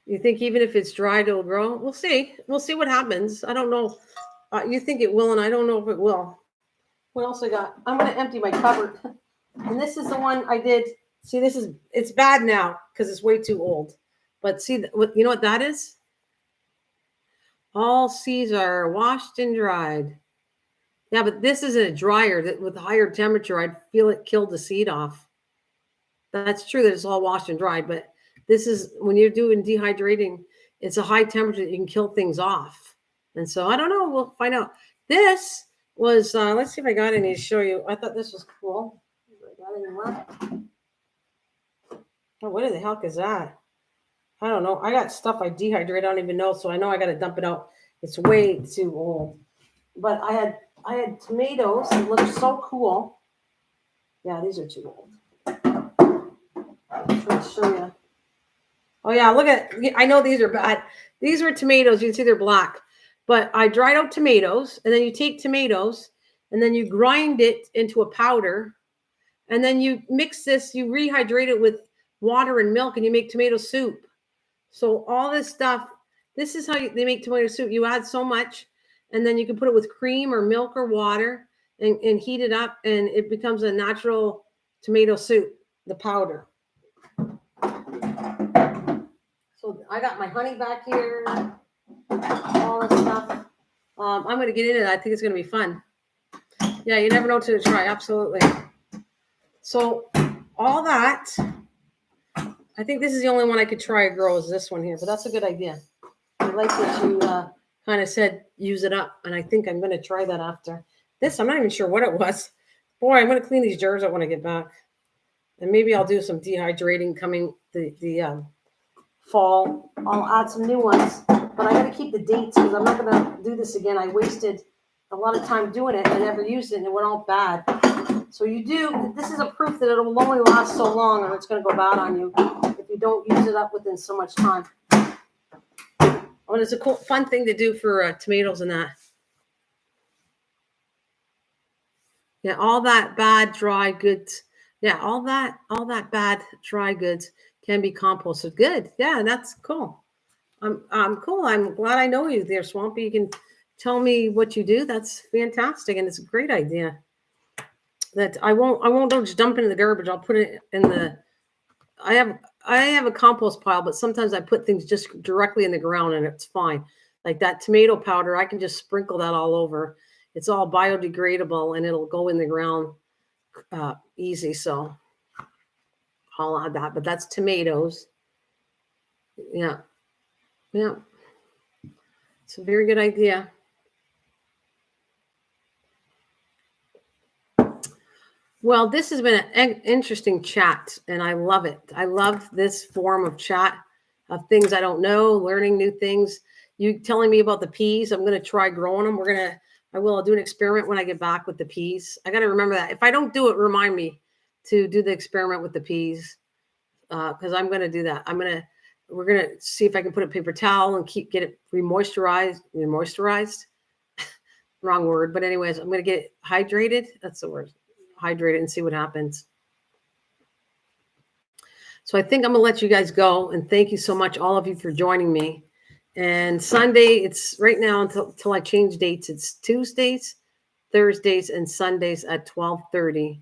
You think even if it's dried, it'll grow? We'll see. We'll see what happens. I don't know. You think it will, and I don't know if it will. What else I got? I'm going to empty my cupboard. And this is the one I did. See, it's bad now because it's way too old. But see, you know what that is? All seeds are washed and dried. Yeah, but this isn't a dryer. That with higher temperature, I'd feel it killed the seed off. That's true that it's all washed and dried, but this is when you're doing dehydrating, it's a high temperature that you can kill things off. And so I don't know. We'll find out. This was, let's see if I got any to show you. I thought this was cool. Got any left? Oh, what the heck is that? I don't know. I got stuff I dehydrate. I don't even know. So I know I got to dump it out. It's way too old. But I had tomatoes that look so cool. Yeah, these are too old. I'm trying to show you. Oh yeah, look at. I know these are bad. These were tomatoes. You can see they're black. But I dried out tomatoes, and then you take tomatoes, and then you grind it into a powder, and then you mix this. You rehydrate it with water and milk, and you make tomato soup. So all this stuff. This is how they make tomato soup. You add so much, and then you can put it with cream or milk or water, and heat it up, and it becomes a natural tomato soup. The powder. So I got my honey back here, all this stuff. I'm going to get into that. I think it's going to be fun. Yeah, you never know till you try. Absolutely. So all that, I think this is the only one I could try to grow is this one here, but that's a good idea. I like that you kind of said use it up, and I think I'm going to try that after this. I'm not even sure what it was. Boy, I'm going to clean these jars out when I get back. And maybe I'll do some dehydrating coming the fall. I'll add some new ones, but I got to keep the dates because I'm not going to do this again. I wasted a lot of time doing it and I never used it and it went all bad. So this is a proof that it'll only last so long or it's going to go bad on you if you don't use it up within so much time. Oh, and it's a cool, fun thing to do for tomatoes and that. Yeah, all that bad dry goods. Yeah, all that bad dry goods can be composted. Good. Yeah, that's cool. I'm cool. I'm glad I know you there, Swampy. You can tell me what you do. That's fantastic, and it's a great idea. That I won't just dump it in the garbage. I'll put it in the. I have a compost pile, but sometimes I put things just directly in the ground, and it's fine. Like that tomato powder, I can just sprinkle that all over. It's all biodegradable, and it'll go in the ground easy. So I'll add that. But that's tomatoes. Yeah. Yeah. It's a very good idea. Well, this has been an interesting chat, and I love it. I love this form of chat of things I don't know, learning new things. You telling me about the peas. I'm going to try growing them. I'll do an experiment when I get back with the peas. I got to remember that. If I don't do it, remind me to do the experiment with the peas because I'm going to do that. We're going to see if I can put a paper towel and get it remoisturized. Wrong word. But anyways, I'm going to get it hydrated. That's the word. Hydrate it and see what happens. So I think I'm going to let you guys go. And thank you so much, all of you, for joining me. And Sunday, it's right now until I change dates. It's Tuesdays, Thursdays, and Sundays at 12:30.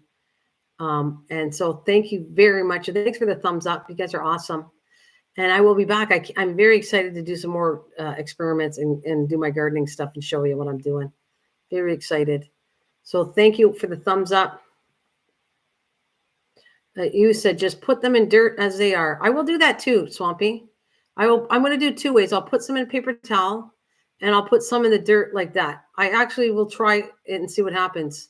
And so thank you very much. And thanks for the thumbs up. You guys are awesome. And I will be back. I'm very excited to do some more experiments and do my gardening stuff and show you what I'm doing. Very excited. So thank you for the thumbs up. You said just put them in dirt as they are. I will do that too, Swampy. I'm going to do 2 ways. I'll put some in paper towel and I'll put some in the dirt like that. I actually will try it and see what happens.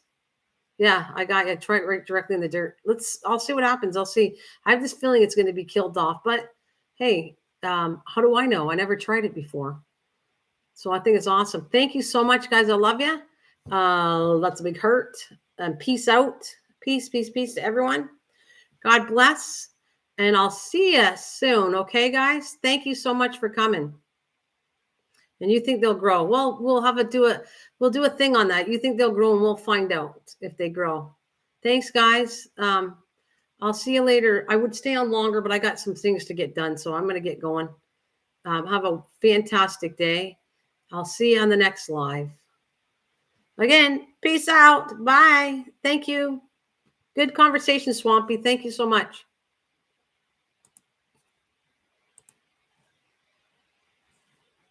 Yeah, I try it right directly in the dirt. I'll see what happens. I'll see. I have this feeling it's going to be killed off, but hey, how do I know? I never tried it before. So I think it's awesome. Thank you so much, guys. I love you. That's a big hurt. And peace out. Peace, peace, peace to everyone. God bless. And I'll see you soon. Okay, guys? Thank you so much for coming. And you think they'll grow? Well, we'll do a thing on that. You think they'll grow, and we'll find out if they grow. Thanks, guys. I'll see you later. I would stay on longer, but I got some things to get done, so I'm going to get going. Have a fantastic day. I'll see you on the next live. Again, peace out. Bye. Thank you. Good conversation, Swampy. Thank you so much.